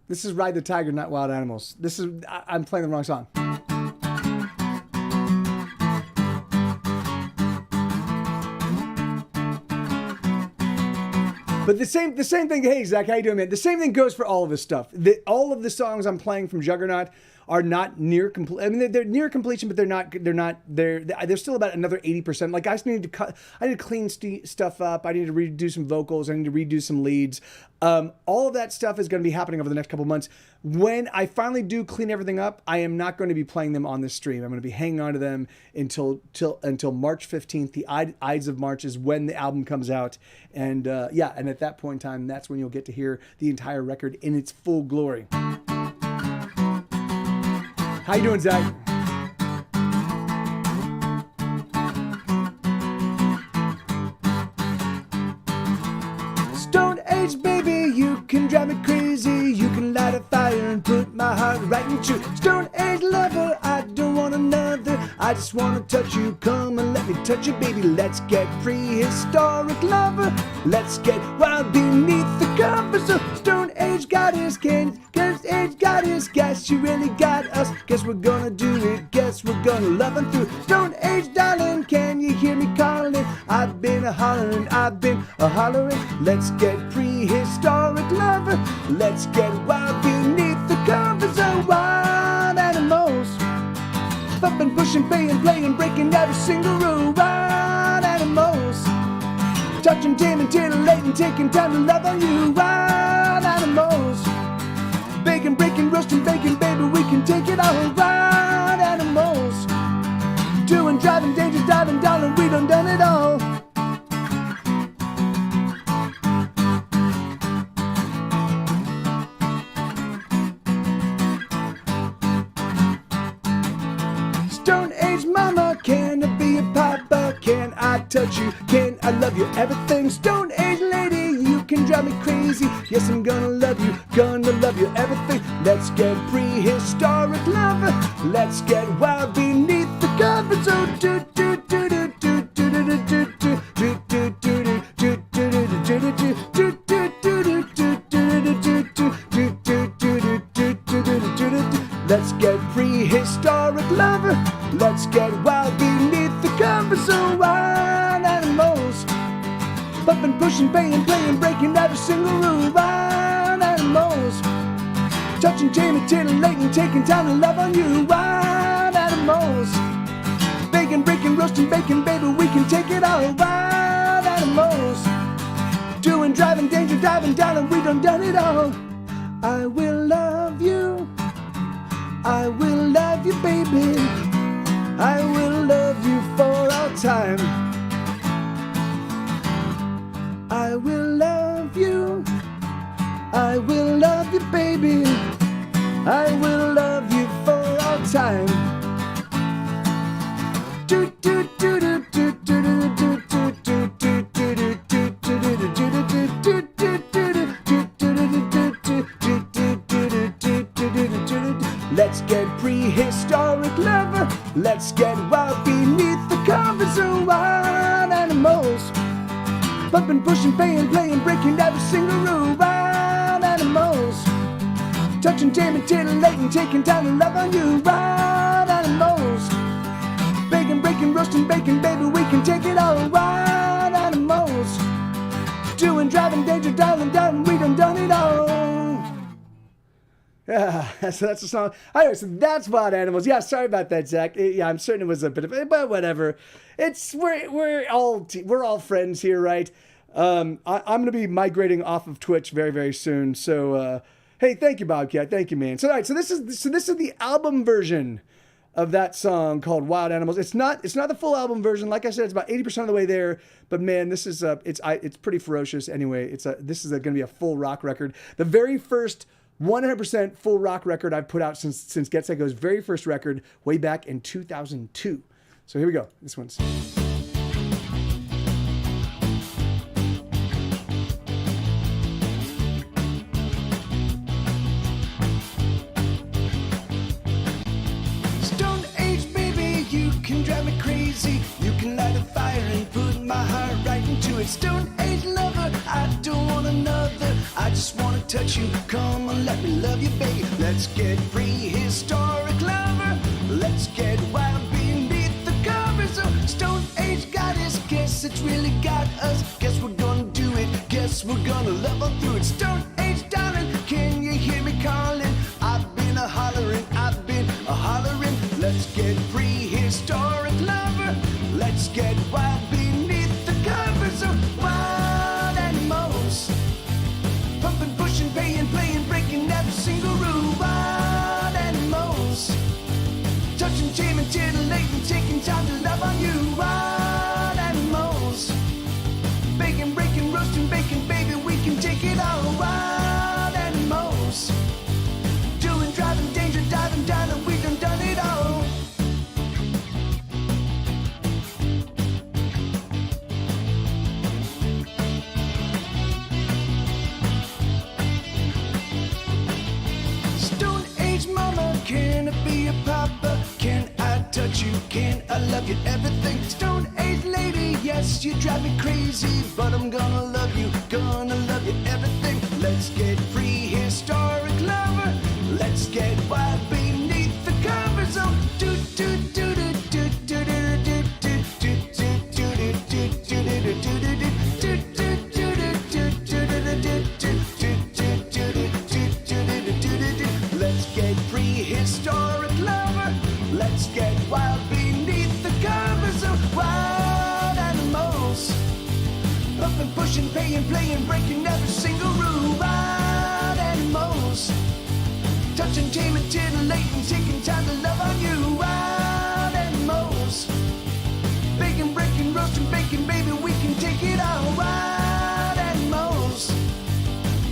This is Ride the Tiger, not Wild Animals. I'm playing the wrong song. But the same thing. Hey Zach, how you doing, man? The same thing goes for all of this stuff. All of the songs I'm playing from Juggernaut are not near complete. I mean, they're near completion, but they're still about another 80%. Like I need to clean stuff up. I need to redo some vocals. I need to redo some leads. All of that stuff is going to be happening over the next couple months. When I finally do clean everything up, I am not going to be playing them on this stream. I'm going to be hanging on to them until March 15th. The Ides of March is when the album comes out. And and at that point in time, that's when you'll get to hear the entire record in its full glory. How you doing, Zach? Stone Age, baby, you can drive me crazy. You can light a fire and put my heart right into. Stone Age lover, I don't want another. I just want to touch you. Come and let me touch you, baby. Let's get prehistoric lover. Let's get wild beneath the covers. So Stone Age got his king. Guess Age got his gas. She really got us. Guess we're gonna do it. Guess we're gonna love him through. Stone Age, darling, can you hear me calling? I've been a-hollering, I've been a-hollering. Let's get prehistoric lover. Let's get wild beneath the covers of wild animals. Bumping, pushing, playing, breaking every single rule. Wild animals. Touching, taming, titillating, taking time to love on you. Wild animals. Baking, breaking, roasting, baking, baby, we can take it all. Wild animals. Doing, driving, danger, diving, darling, we done it all. Stone Age mama, can I be a papa? Can I touch you? Can I love you? Everything. Stone Age lady, you can drive me crazy. Yes, I'm gonna love you, everything. Let's get prehistoric lover. Let's get wild beneath the covers. Oh, do do do do do do do do do do do do do do do Let's get prehistoric lover. Let's get wild beneath the covers of wild animals. Bumping, pushing, playing, breaking every single rule. Wild animals. Touching, taming, titillating, taking time to love on you. Wild animals. Baking, breaking, roasting, baking, baby, we can take it all. Wild animals. Doing, driving, danger, diving, darling, we done it all. I will love you. I will love you, baby. I will love you for all time. I will love you. I will love you, baby. I will love you for all time. Do do do do do do do do do do do do do. Let's get prehistoric lover. Let's get wild beneath the covers of wild animals. Bumping, pushing, playing, breaking every single rule. Wild animals. Touching, taming, titillating, taking time to love on you. Wild animals. Baking, breaking, roasting, baking, baby, we can take it all. Wild animals. Doing, driving, danger, darling, we done it all. Yeah, so that's the song. Anyway, so that's Wild Animals. Yeah, sorry about that, Zach. Yeah, I'm certain it was a bit of it, but whatever. We're all friends here, right? I'm going to be migrating off of Twitch very, very soon. So, hey, thank you, Bobcat. Thank you, man. So, all right. So this is the album version of that song called Wild Animals. It's not the full album version. Like I said, it's about 80% of the way there. But man, this is it's pretty ferocious. Anyway, this is going to be a full rock record. The very first 100% full rock record I've put out since Get Set Go's very first record way back in 2002. So here we go. This one's. Stone Age, baby, you can drive me crazy. You can light a fire and put my heart right into it. Stone Age lover, I don't want another. I just want to touch you. Come on, let me love you, baby. Let's get prehistoric lover. Let's get wild beneath the covers. Oh, Stone Age got us. Guess it's really got us. Guess we're gonna do it. Guess we're gonna love all through it. Stone Age, darling, can you hear me calling? I've been a hollering. I've been a hollering. Let's get prehistoric lover. Let's get wild beneath the covers of wild animals. Pumping, pushing, paying, playing, breaking every single rule. Wild animals. Touching, taming, titillating, taking time to love on you. Wild animals. Baking, breaking, roasting, baking, baby, we can take it all. Wild animals. Doing, driving, danger, diving, dining, we done it all. Stone Age mama, can I be a papa? Can I touch you? Can I love you? Everything. Stone Age lady, yes, you drive me crazy, but I'm gonna love you everything. Let's get prehistoric lover. Let's get wild beneath the covers. Oh, do do do do do do do do do do do do do. Let's get prehistoric lover. Let's get wild beneath the covers of wild animals. Pumping, pushing, paying, playing, breaking every single rule. Wild animals. Touching, taming, titillating, taking time to love on you. Wild animals. Baking, breaking, roasting, baking, baby, we can take it all. Wild animals.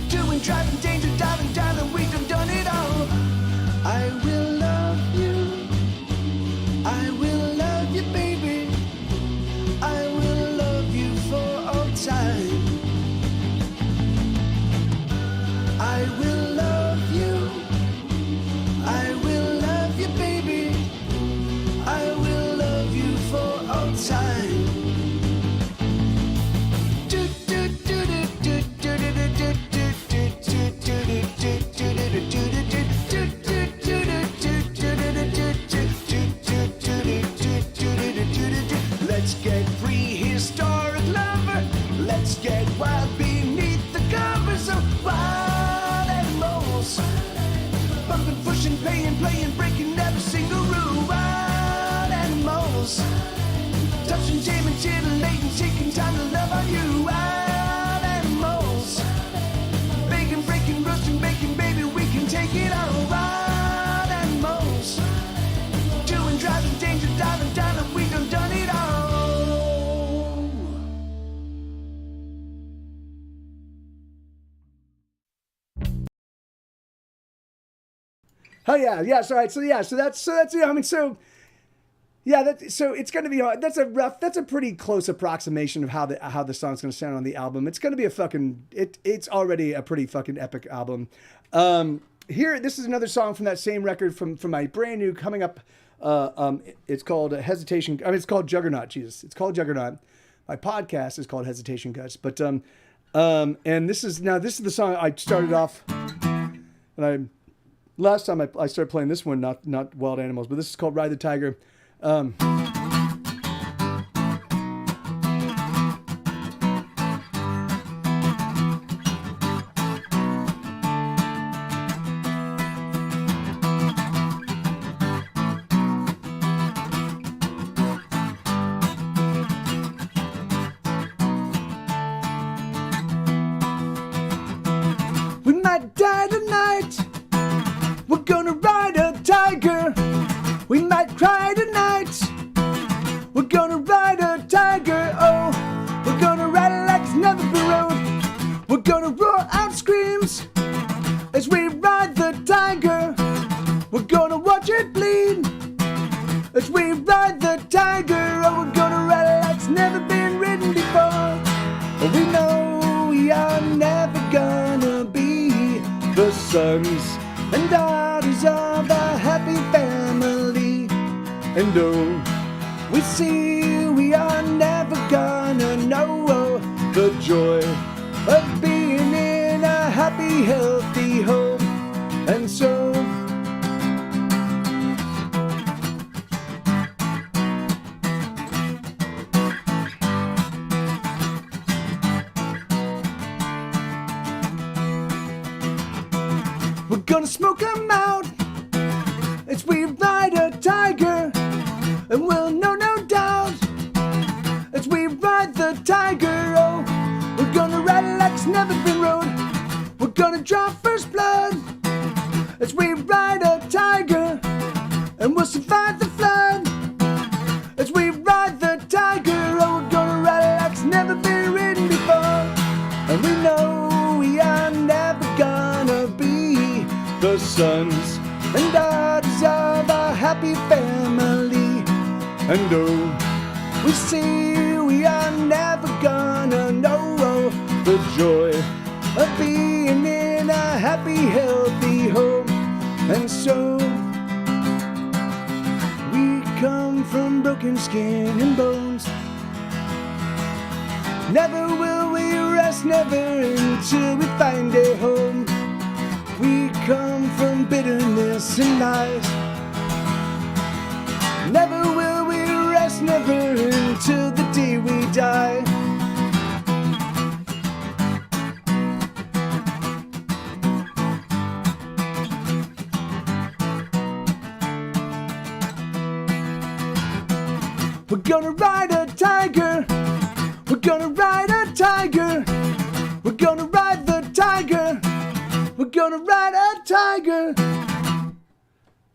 Doing, driving, danger, diving, dining, we done it all. I will love you. I will love you, baby. I will love you for all time. I will love you. I will love you, baby. I will love you for all time. Do do do do do do do do. Let's get prehistoric lover. Let's get wild beneath the covers of wild animals. Bumping, pushing, paying, playing, breaking every single rule. Wild animals. Touching, taming, titillating, taking time to love on you. Wild animals. Baking, breaking, roasting, baking, baby, we can take it all. Wild animals. Doing, driving, danger, diving, dining, we done it all. Oh yeah. So right. So that's I mean, so yeah. So it's gonna be that's a pretty close approximation of how the song's gonna sound on the album. It's gonna be it's already a pretty fucking epic album. Here, this is another song from that same record from my brand new coming up. It's called Hesitation. I mean, it's called Juggernaut. Jesus, it's called Juggernaut. My podcast is called Hesitation Guts. But and this is the song I started off, and last time I started playing this one, not Wild Animals, but this is called Ride the Tiger. sons and daughters of a happy family. And oh, we see we are never gonna know the joy of being in a happy, healthy home. And so we're gonna smoke 'em out as we ride a tiger, and we'll know no doubt as we ride the tiger. Oh, we're gonna ride like it's never been rode. We're gonna draw first blood as we ride a tiger, and we'll survive the flood as we ride the tiger. Oh, we're gonna ride like it's never been ridden before, and we know we are never gonna be the sons and daughters of a happy family. And oh, we see we are never gonna know the joy of being in a happy, healthy home. And so we come from broken skin and bones. Never will we rest, never until we find a home. We come from bitterness and lies. Never will we rest, never until the day we die. We're gonna ride a tiger. We're gonna ride a tiger. We're gonna ride the tiger. We're gonna ride a tiger.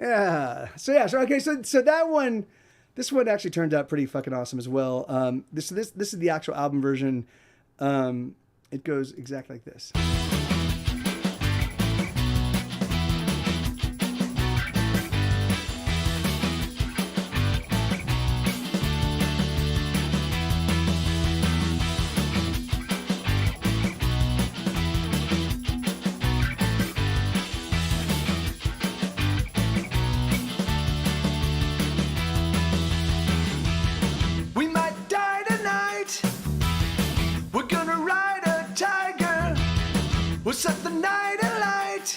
Yeah. So that one, this one actually turned out pretty fucking awesome as well. This is the actual album version. It goes exactly like this. We'll set the night alight.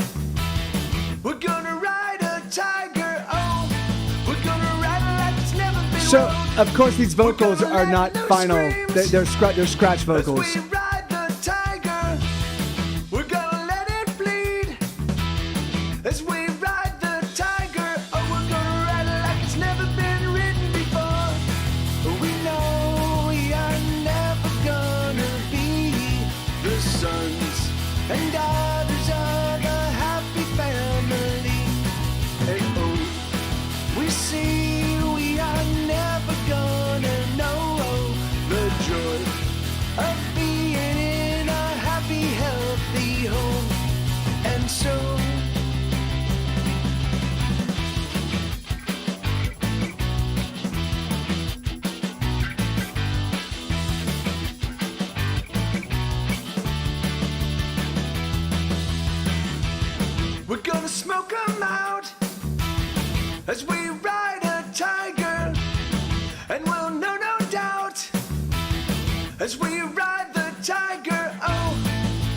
We're gonna ride a tiger. Oh, we're gonna ride like it's never been. So, of course, these vocals are not final. They're scratch vocals. As we ride the tiger, we're gonna let it bleed. As we ride the tiger, oh, we're gonna ride it like it's never been ridden before. We know we are never gonna be the sons and daughters of a happy family. And oh, we see we are never gonna know the joy of being in a happy, healthy home. And so we're gonna smoke 'em out as we ride a tiger, and we'll know no doubt as we ride the tiger. Oh,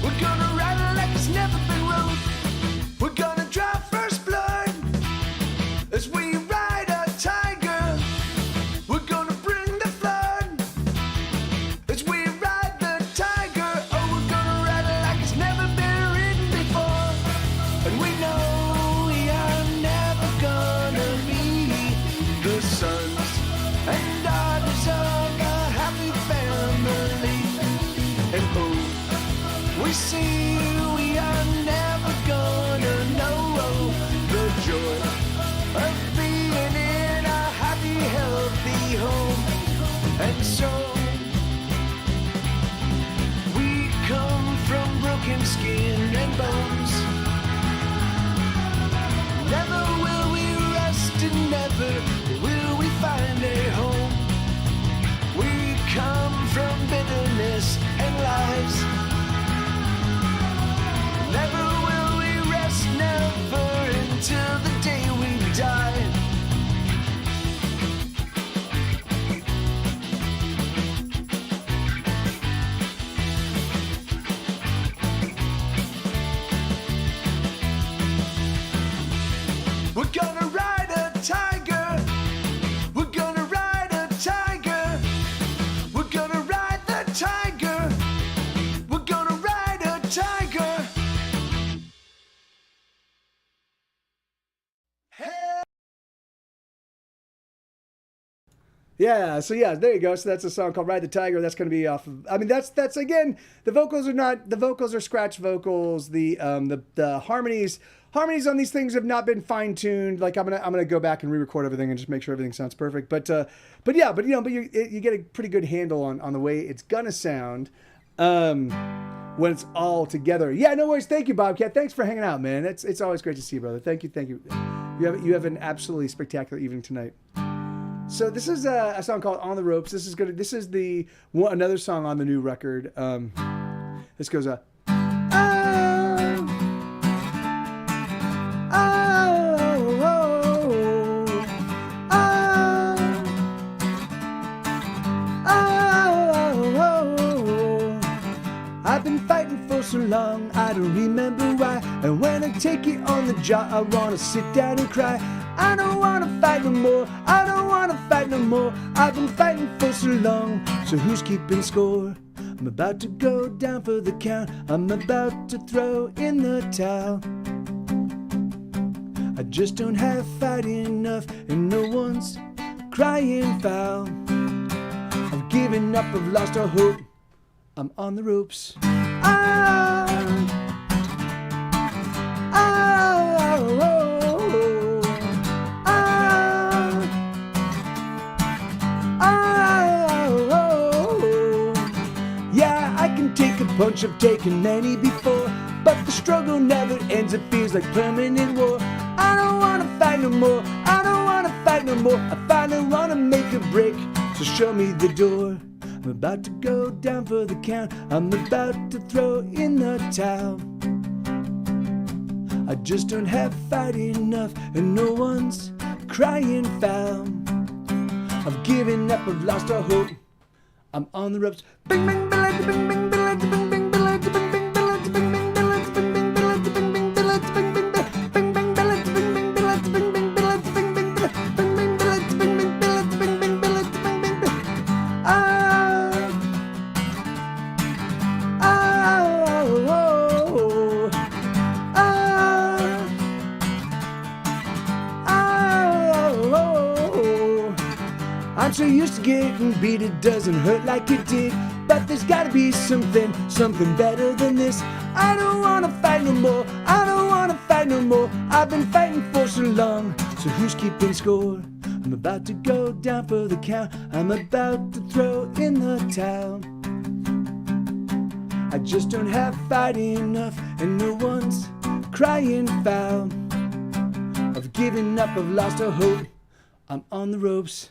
we're gonna ride it like it's never been rode. We're gonna draw first blood as we ride a tiger. We're gonna bring the flood as we ride the tiger. Oh, we're gonna ride it like it's never been ridden before. And we know we are never gonna be the sons and daughters of a happy family. And oh, we see we are never gonna know the joy of being in a happy, healthy home. And so we come from broken skin and bones. Never will we rest and never will we find a home. We come from bitterness and lies. Never will we rest, tiger. We're gonna ride a tiger. Yeah, so yeah, there you go. So that's a song called "Ride the Tiger." That's going to be off of. I mean, that's again, the vocals are scratch vocals. The harmonies on these things have not been fine tuned. Like I'm gonna go back and re-record everything and just make sure everything sounds perfect. But you get a pretty good handle on the way it's gonna sound when it's all together. Yeah, no worries. Thank you, Bobcat. Thanks for hanging out, man. It's always great to see you, brother. Thank you. You have an absolutely spectacular evening tonight. So this is a song called "On the Ropes." This is another song on the new record. This goes I've been fighting for so long, I don't remember why. And when I take it on the jaw, I wanna sit down and cry. I don't wanna fight no more, I don't wanna fight no more. I've been fighting for so long, so who's keeping score? I'm about to go down for the count, I'm about to throw in the towel. I just don't have fight enough, and no one's crying foul. I've given up, I've lost all hope, I'm on the ropes. Yeah, I can take a punch, I've taken many before, but the struggle never ends, it feels like permanent war. I don't wanna fight no more, I don't wanna fight no more. I finally wanna make a break, so show me the door. I'm about to go down for the count, I'm about to throw in the towel. I just don't have fight enough, and no one's crying foul. I've given up, I've lost all hope, I'm on the ropes. Bing, bing, bing, bing, bing, bing, bing, bing, bing, bing, bing, bing, bing, I'm so used to getting beat, it doesn't hurt like it did. But there's gotta be something better than this. I don't wanna fight no more, I don't wanna fight no more. I've been fighting for so long, so who's keeping score? I'm about to go down for the count, I'm about to throw in the towel. I just don't have fight enough, and no one's crying foul. I've given up, I've lost all hope, I'm on the ropes.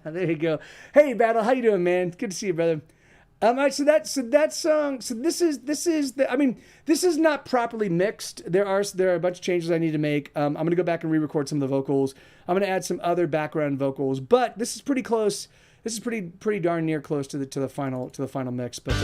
There you go. Hey, Battle, how you doing, man? Good to see you, brother. All right, so that song. So this is the. I mean, this is not properly mixed. There are a bunch of changes I need to make. I'm gonna go back and re-record some of the vocals. I'm gonna add some other background vocals, but this is pretty close. This is pretty darn near close to the final mix. But.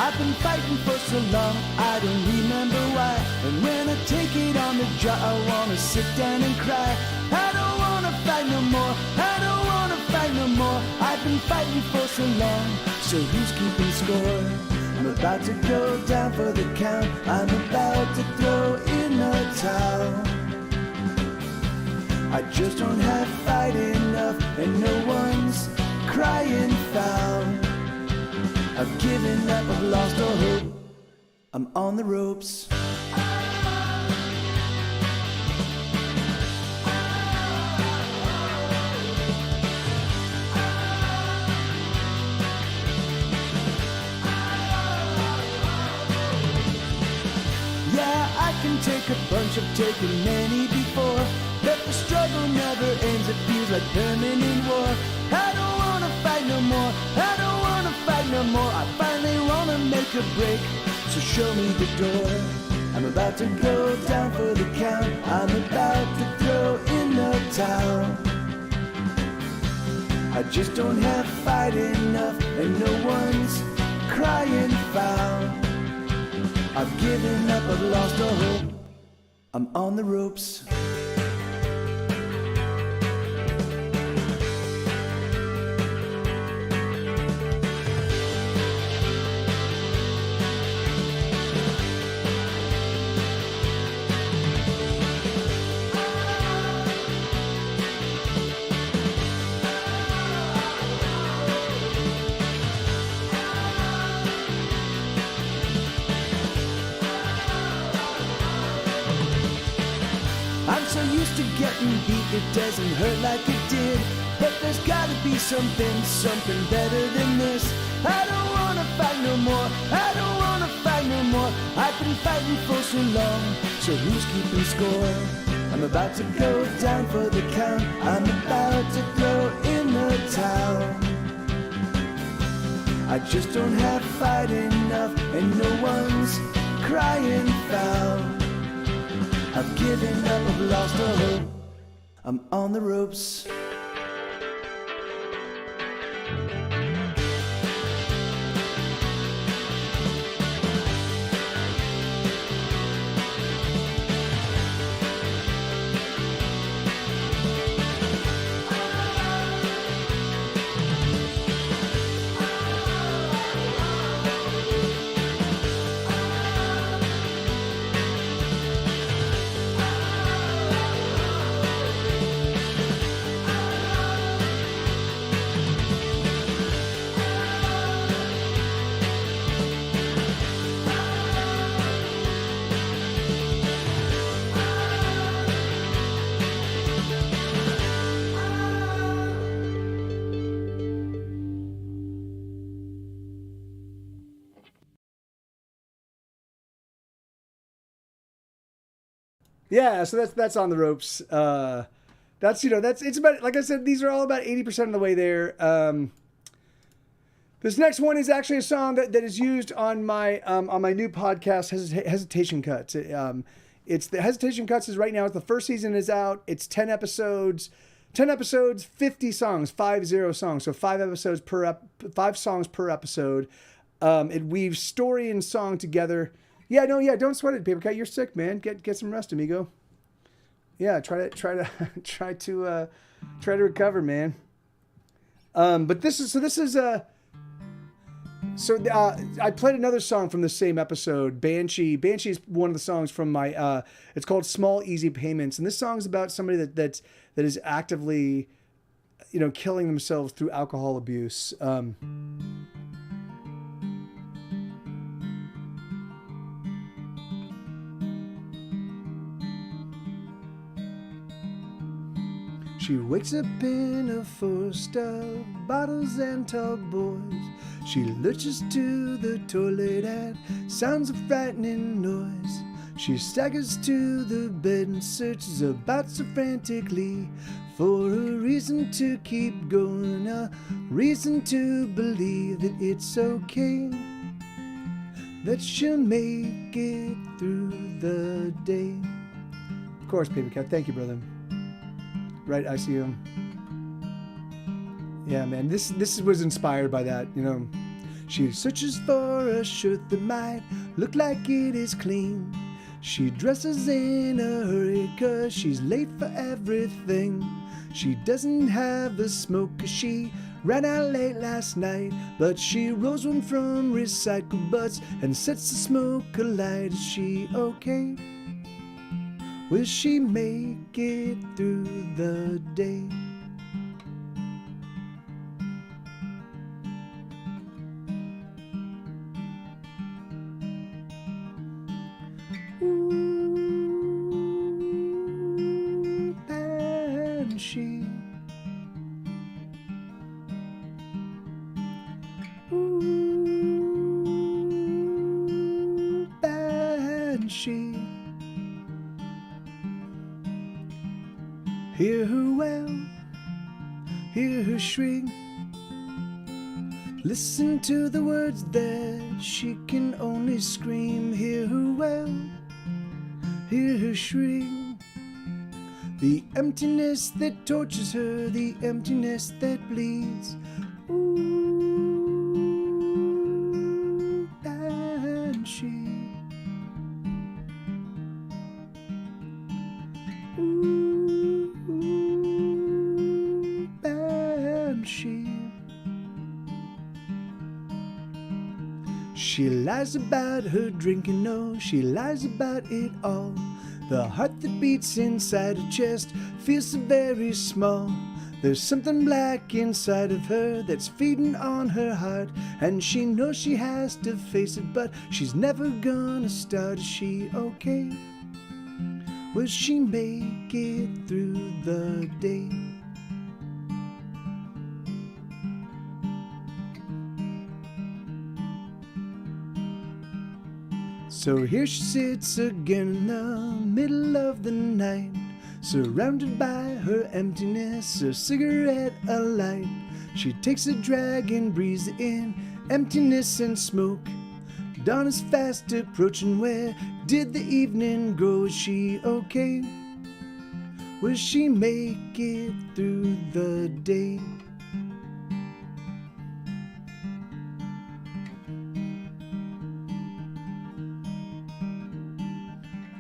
I've been fighting for so long, I don't remember why. And when I take it on the jaw, I wanna sit down and cry. I don't wanna fight no more, I don't wanna fight no more. I've been fighting for so long, so who's keeping score? I'm about to go down for the count, I'm about to throw in a towel. I just don't have fight enough, and no one's crying foul. I've given up, I've lost all hope, I'm on the ropes. can take a bunch, I've taken many before. But the struggle never ends, it feels like permanent war. I don't wanna fight no more, I don't wanna fight no more. I finally wanna make a break, so show me the door. I'm about to go down for the count, I'm about to throw in the towel. I just don't have fight enough, and no one's crying foul. I've given up, I've lost all hope, I'm on the ropes. I'm so used to getting beat, it doesn't hurt like it did. But there's gotta be something better than this. I don't wanna fight no more, I don't wanna fight no more. I've been fighting for so long, so who's keeping score? I'm about to go down for the count, I'm about to throw in the towel. I just don't have fight enough, and no one's crying foul. I've given up, I've lost all hope, I'm on the ropes. Yeah, so that's on the ropes. That's it's about, like I said, these are all about 80% of the way there. This next one is actually a song that is used on my new podcast, Hesitation Cuts. It's the Hesitation Cuts is right now. The first season is out. It's 10 episodes, 50 songs, 50 songs. So 5 songs per episode. It weaves story and song together. Yeah, no, yeah, don't sweat it, Paper Cut. You're sick, man. Get some rest, amigo. Yeah, try to recover, man. But I played another song from the same episode, Banshee. Banshee is one of the songs from my. It's called Small Easy Payments, and this song's about somebody that is actively, killing themselves through alcohol abuse. She wakes up in a forest of bottles and tall boys. She lurches to the toilet at sounds of frightening noise. She staggers to the bed and searches about so frantically for a reason to keep going, a reason to believe that it's okay, that she'll make it through the day. Of course, Paper Cat. Thank you, brother. Right, I see him. Yeah, man, this was inspired by that, She searches for a shirt that might look like it is clean. She dresses in a hurry 'cause she's late for everything. She doesn't have the smoke 'cause she ran out late last night. But she rolls one from recycled butts and sets the smoke alight. Is she okay? Will she make it through the day? Ooh, Banshee. Ooh, Banshee. Hear her wail, hear her shriek. Listen to the words that she can only scream. Hear her wail, hear her shriek. The emptiness that tortures her, the emptiness that bleeds. Ooh, banshee. Ooh, banshee. She lies about her drinking, no, she lies about it all. The heart that beats inside her chest feels so very small. There's something black inside of her that's feeding on her heart, and she knows she has to face it, but she's never gonna start. Is she okay? Will she make it through the day? So here she sits again in the middle of the night, surrounded by her emptiness, her cigarette alight. She takes a drag and breathes in emptiness and smoke. Dawn is fast approaching. Where did the evening go? Is she okay? Will she make it through the day?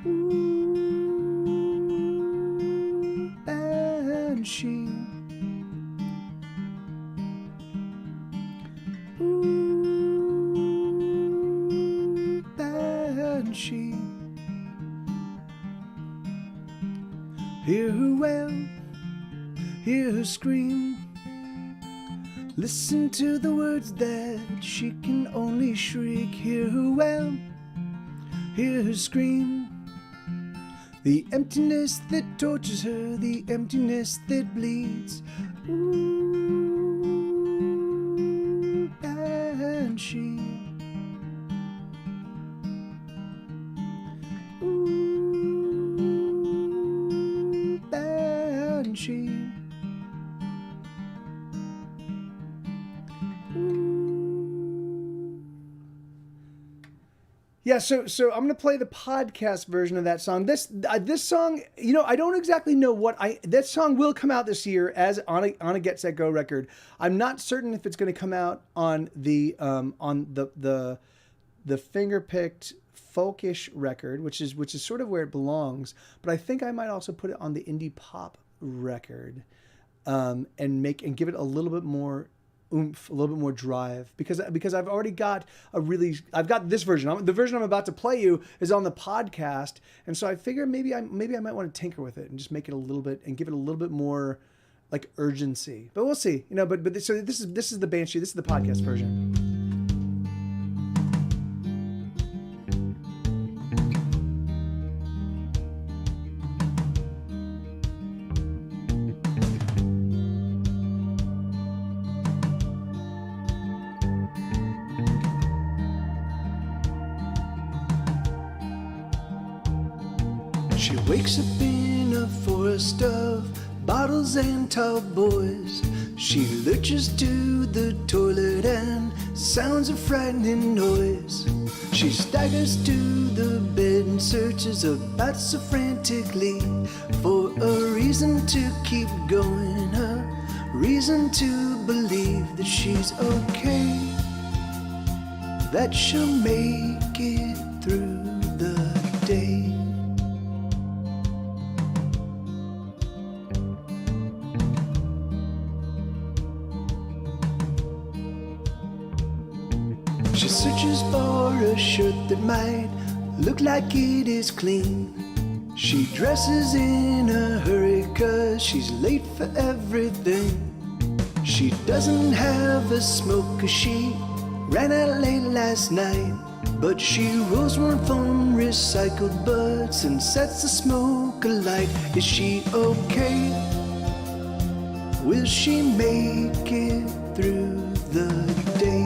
Ooh, banshee. Ooh, banshee. Hear her wail, hear her scream. Listen to the words that she can only shriek. Hear her wail, hear her scream. The emptiness that tortures her, the emptiness that bleeds. Ooh, banshee. Ooh, banshee. Yeah, so I'm gonna play the podcast version of that song. This song, you know, I don't exactly know that song will come out this year as on a Get Set Go record. I'm not certain if it's gonna come out on the finger-picked folkish record, which is sort of where it belongs. But I think I might also put it on the indie pop record, and give it a little bit more oomph, a little bit more drive, because I've already got I've got this version. The version I'm about to play you is on the podcast, and so I figure maybe I might want to tinker with it and just make it a little bit and give it a little bit more like urgency. But we'll see, you know. But so this is the Banshee. This is the podcast version. She wakes up in a forest of bottles and tall boys. She lurches to the toilet and sounds a frightening noise. She staggers to the bed and searches about so frantically for a reason to keep going, a reason to believe that she's okay, that she'll make it through the day. She searches for a shirt that might look like it is clean. She dresses in a hurry 'cause she's late for everything. She doesn't have a smoke 'cause she ran out late last night. But she rolls one from recycled butts and sets the smoke alight. Is she okay? Will she make it through the day?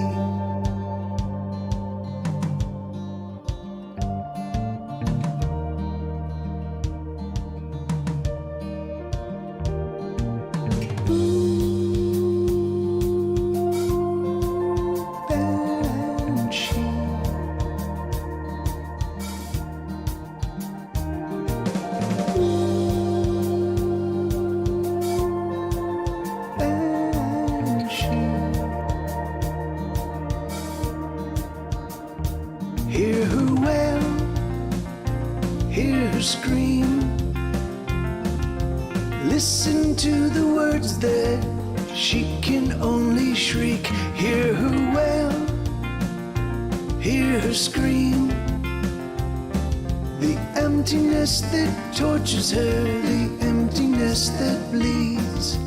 scream. Listen to the words that she can only shriek. Hear her wail, hear her scream. The emptiness that tortures her, the emptiness that bleeds.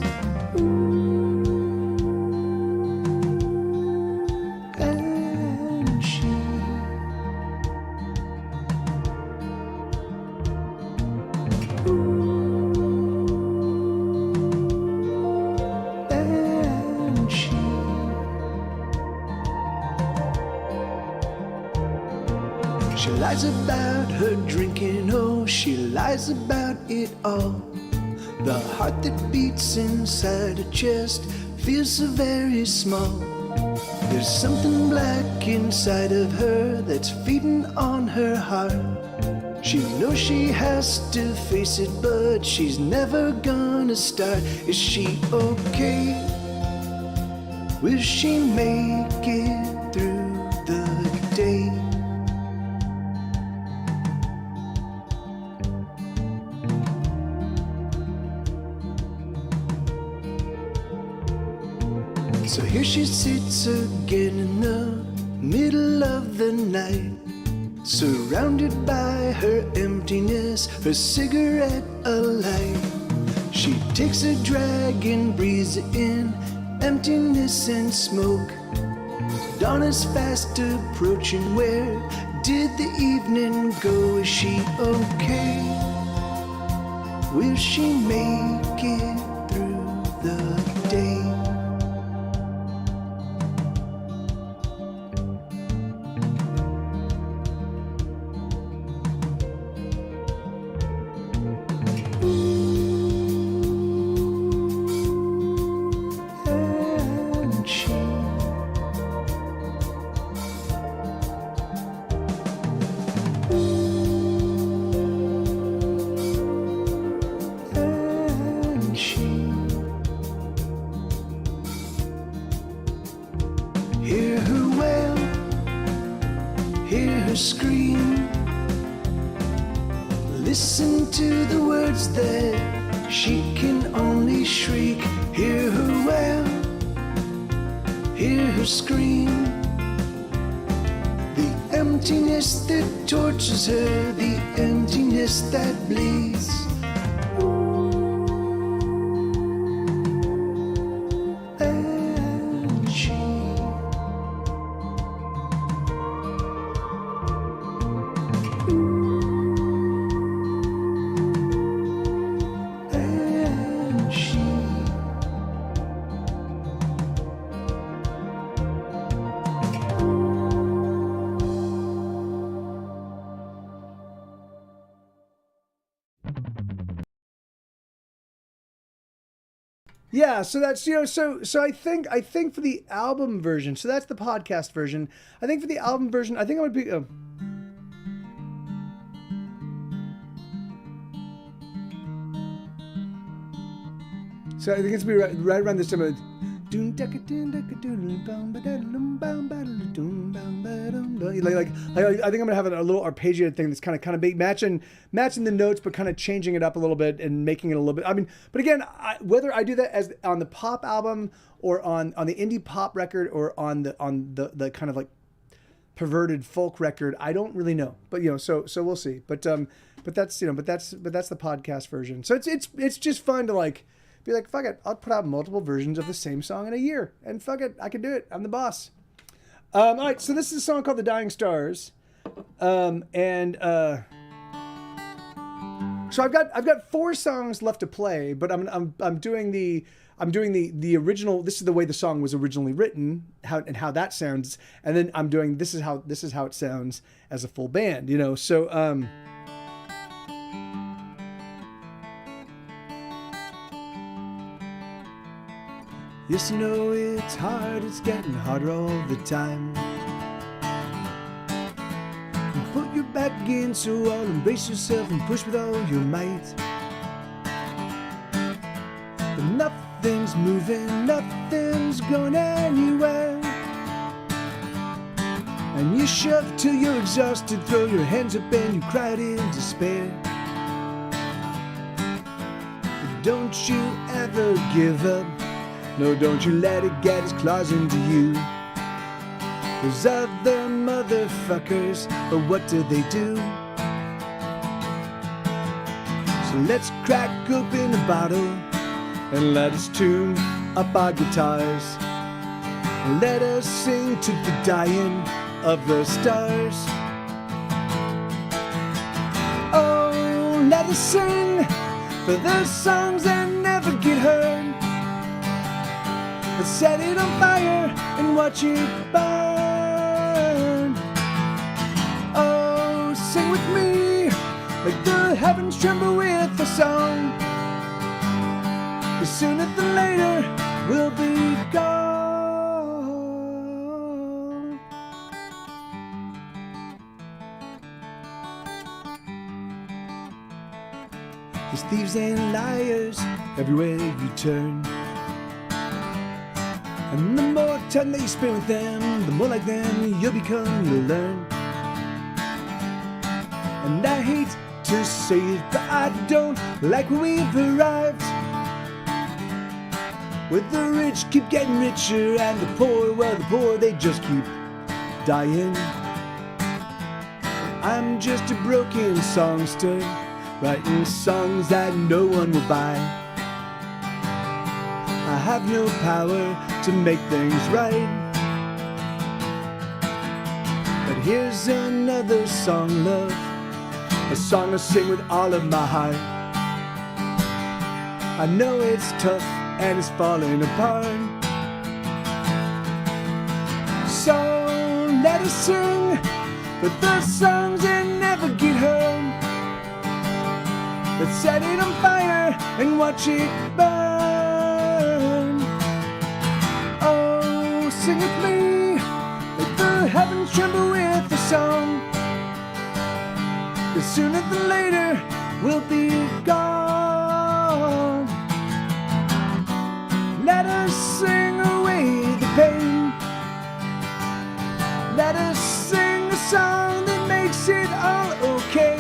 And she She lies about her drinking, oh, she lies about it all. The heart that beats inside her chest feels so very small. There's something black inside of her that's feeding on her heart. She knows she has to face it, but she's never gonna start. Is she okay? Will she make it through the day? So here she sits again in the middle of the night, surrounded by her emptiness, her cigarette alight. She takes a drag and breathes it in, emptiness and smoke. Dawn is fast approaching, where did the evening go? Is she okay? Will she make it through the day? Hear her wail, hear her scream. Listen to the words that she can only shriek. Hear her wail, hear her scream. The emptiness that tortures her, the emptiness that bleeds. Yeah, so that's so I think for the album version, so that's the podcast version. I think for the album version, I think I would be. So I think it's be right around this time. Like I think I'm gonna have a little arpeggiated thing that's kind of matching the notes, but kind of changing it up a little bit and making it a little bit. I mean, but again, whether I do that as on the pop album or on the indie pop record or on the kind of like perverted folk record, I don't really know. But so we'll see. But that's the podcast version. So it's just fun to like be like, fuck it, I'll put out multiple versions of the same song in a year, and fuck it, I can do it. I'm the boss. All right, so this is a song called "The Dying Stars," so I've got 4 songs left to play, but I'm doing the original. This is the way the song was originally written, how that sounds, and then I'm doing this is how it sounds as a full band. So. Yes, it's hard, it's getting harder all the time. Put your back against the wall, embrace yourself and push with all your might. But nothing's moving, nothing's going anywhere. And you shove till you're exhausted, throw your hands up and you cry out in despair. don't you ever give up. No, don't you let it get its claws into you. Those other motherfuckers, what do they do? So let's crack open a bottle and let us tune up our guitars. And let us sing to the dying of the stars. Oh, let us sing for the songs that never get heard. Let's set it on fire and watch it burn. Oh, sing with me, like the heavens tremble with a song. 'Cause sooner than later we'll be gone. There's thieves and liars everywhere you turn. And the more time that you spend with them, the more like them you'll become, you'll learn. And I hate to say it, but I don't like where we've arrived. Where the rich keep getting richer and the poor, well, the poor, they just keep dying. I'm just a broken songster, writing songs that no one will buy. I have no power to make things right. But here's another song, love, a song I sing with all of my heart. I know it's tough and it's falling apart. So let us sing for the songs that never get heard. Let's set it on fire and watch it burn. Oh, sing with me, let the heavens tremble with a song. 'Cause sooner than later we'll be gone. Let us sing away the pain. Let us sing a song that makes it all okay.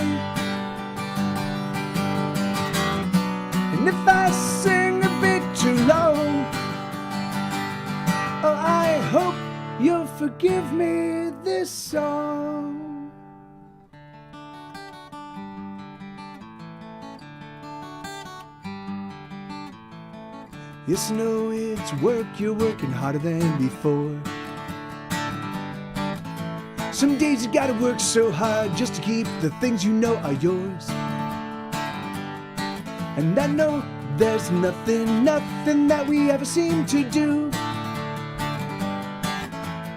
And if I sing a bit too low, oh, I hope you'll forgive me this song. Yes, I know it's work, you're working harder than before. Some days you gotta work so hard just to keep the things you know are yours. And I know there's nothing that we ever seem to do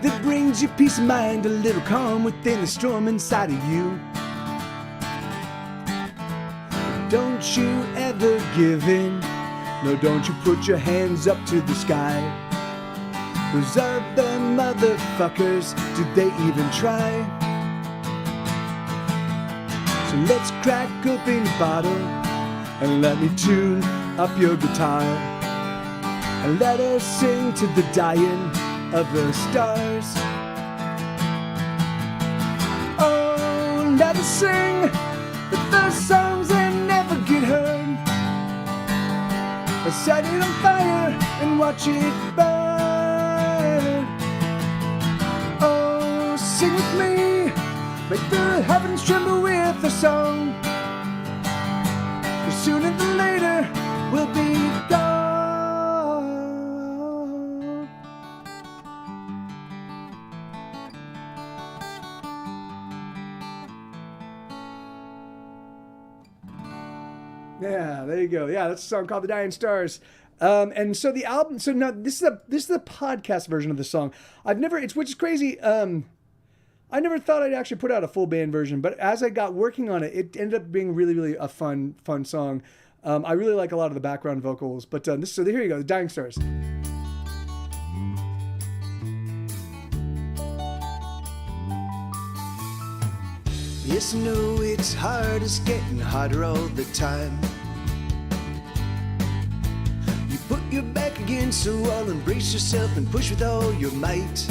that brings you peace of mind, a little calm within the storm inside of you. Don't you ever give in. No, don't you put your hands up to the sky. Those other motherfuckers, did they even try? So let's crack open a bottle and let me tune up your guitar. And let us sing to the dying of the stars. Oh, let us sing the songs that never get heard. Let's set it on fire and watch it burn. Oh, sing with me, make the heavens tremble with a song. 'Cause sooner than later we'll be gone. Yeah, there you go. Yeah, that's a song called "The Dying Stars." And so the album. So now this is the podcast version of the song. Which is crazy. I never thought I'd actually put out a full band version, but as I got working on it, it ended up being really, really a fun song. I really like a lot of the background vocals. But so here you go, "The Dying Stars." Yes, I know it's hard, it's getting harder all the time. You put your back against the wall and brace yourself and push with all your might.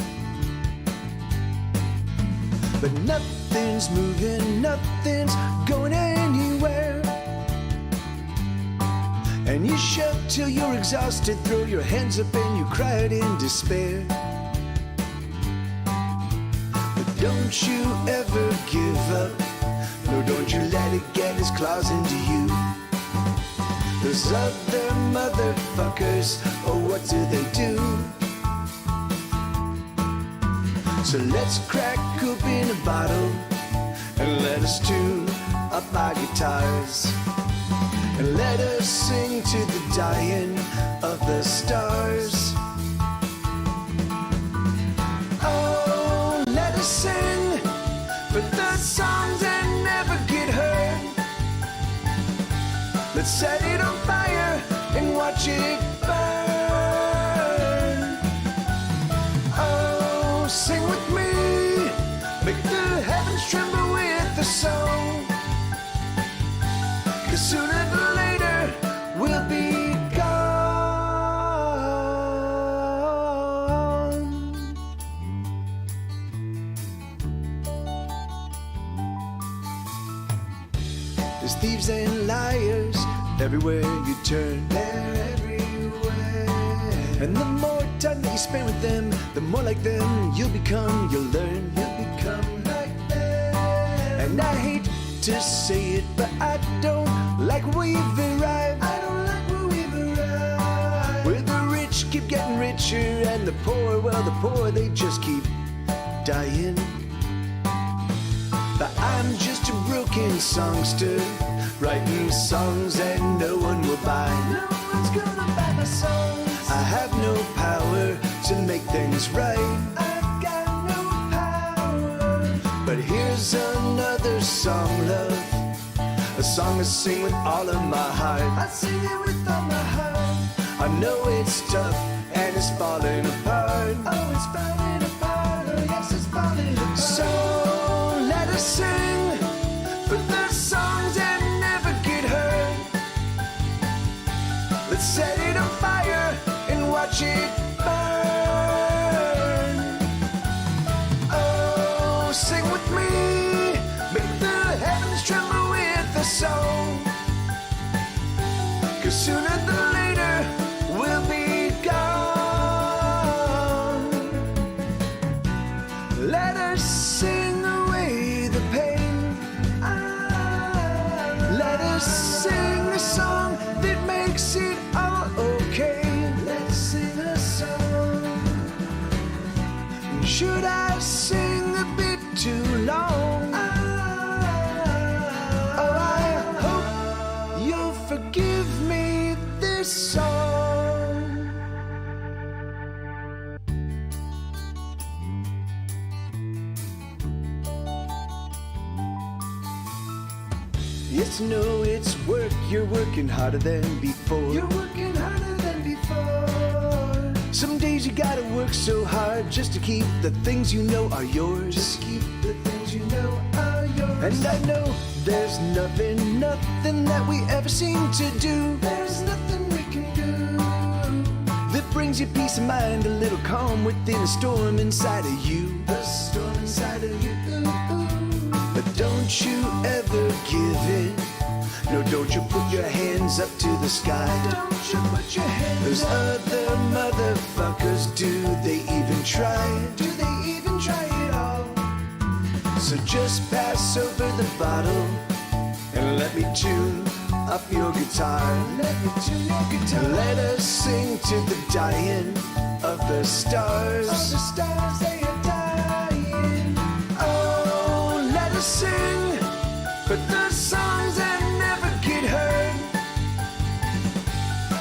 But nothing's moving, nothing's going anywhere. And you shout till you're exhausted, throw your hands up and you cry out in despair. But don't you ever give up, no, don't you let it get its claws into you. Those other motherfuckers, oh, what do they do? So let's crack open a bottle and let us tune up our guitars. And let us sing to the dying of the stars. Oh, let us sing for the songs that never get heard. Let's set it on fire and watch it burn. Oh, sing with me, make the heavens tremble with the song. 'Cause sooner than later we'll be gone. There's thieves and liars everywhere you turn. They're everywhere. And the more time that you spend with them, the more like them you'll become. You'll learn. You'll become like them. And I hate to say it, but I don't like where we've arrived. I don't like where we've arrived. Where the rich keep getting richer and the poor, well, the poor, they just keep dying. But I'm just a broken songster, writing songs that no one will buy. No one's gonna buy my songs. I have no power to make things right. I've got no power. But here's another song, love, a song I sing with all of my heart. I sing it with all my heart. I know it's tough and it's falling apart. Oh, it's falling apart. Oh, yes, it's falling apart. So let us sing for the songs that never get heard. Let's set it on fire and watch it burn. Oh, sing with me, make the heavens tremble with the song. 'Cause sooner than later we'll be gone. Let us sing away the pain. Let us sing a song that makes it all okay. Let's sing a song. Should I sing a bit too long? Oh, I hope you'll forgive me this song. Yes, no, it's work. You're working harder than before. You're working harder than before. Some days you gotta work so hard just to keep the things you know are yours. Just keep the things you know are yours. And I know there's nothing that we ever seem to do. There's nothing we can do that brings you peace of mind, a little calm within a storm inside of you. A storm inside of you. But don't you ever give in. No, don't you put your hands up to the sky. Don't you put your hands Those up. Other motherfuckers, do they even try? Do they even try at all? So just pass over the bottle and let me tune up your guitar. Let me tune your guitar. Let us sing to the dying of the stars. Of the stars, they are dying. Oh, let us sing for the songs that never get heard.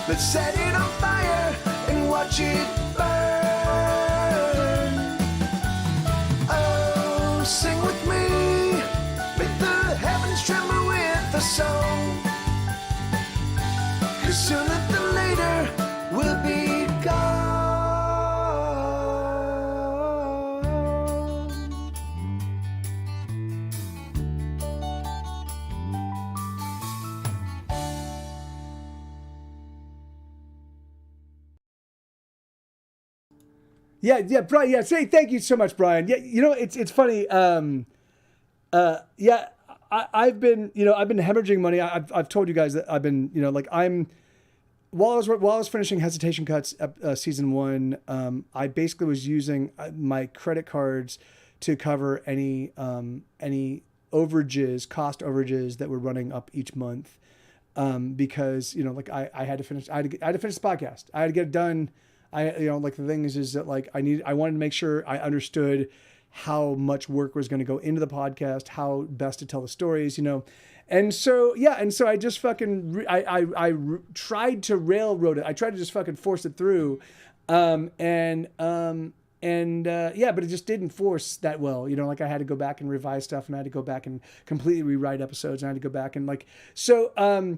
Let's set it on fire and watch it burn. Oh, sing with me, make the heavens tremble with the song. 'Cause sooner than later we'll be gone. Yeah, Brian. Yeah, say thank you so much, Brian. Yeah, you know it's funny. I've been hemorrhaging money. I've told you guys that I've been like I'm while I was finishing Hesitation Cuts season 1, I basically was using my credit cards to cover any cost overages that were running up each month, because like I had to finish the podcast. I had to get it done. Like the thing is that like I wanted to make sure I understood how much work was going to go into the podcast, how best to tell the stories, And so I just fucking I tried to railroad it. I tried to just fucking force it through, but it just didn't force that well. Like I had to go back and revise stuff, and I had to go back and completely rewrite episodes, and I had to go back and So I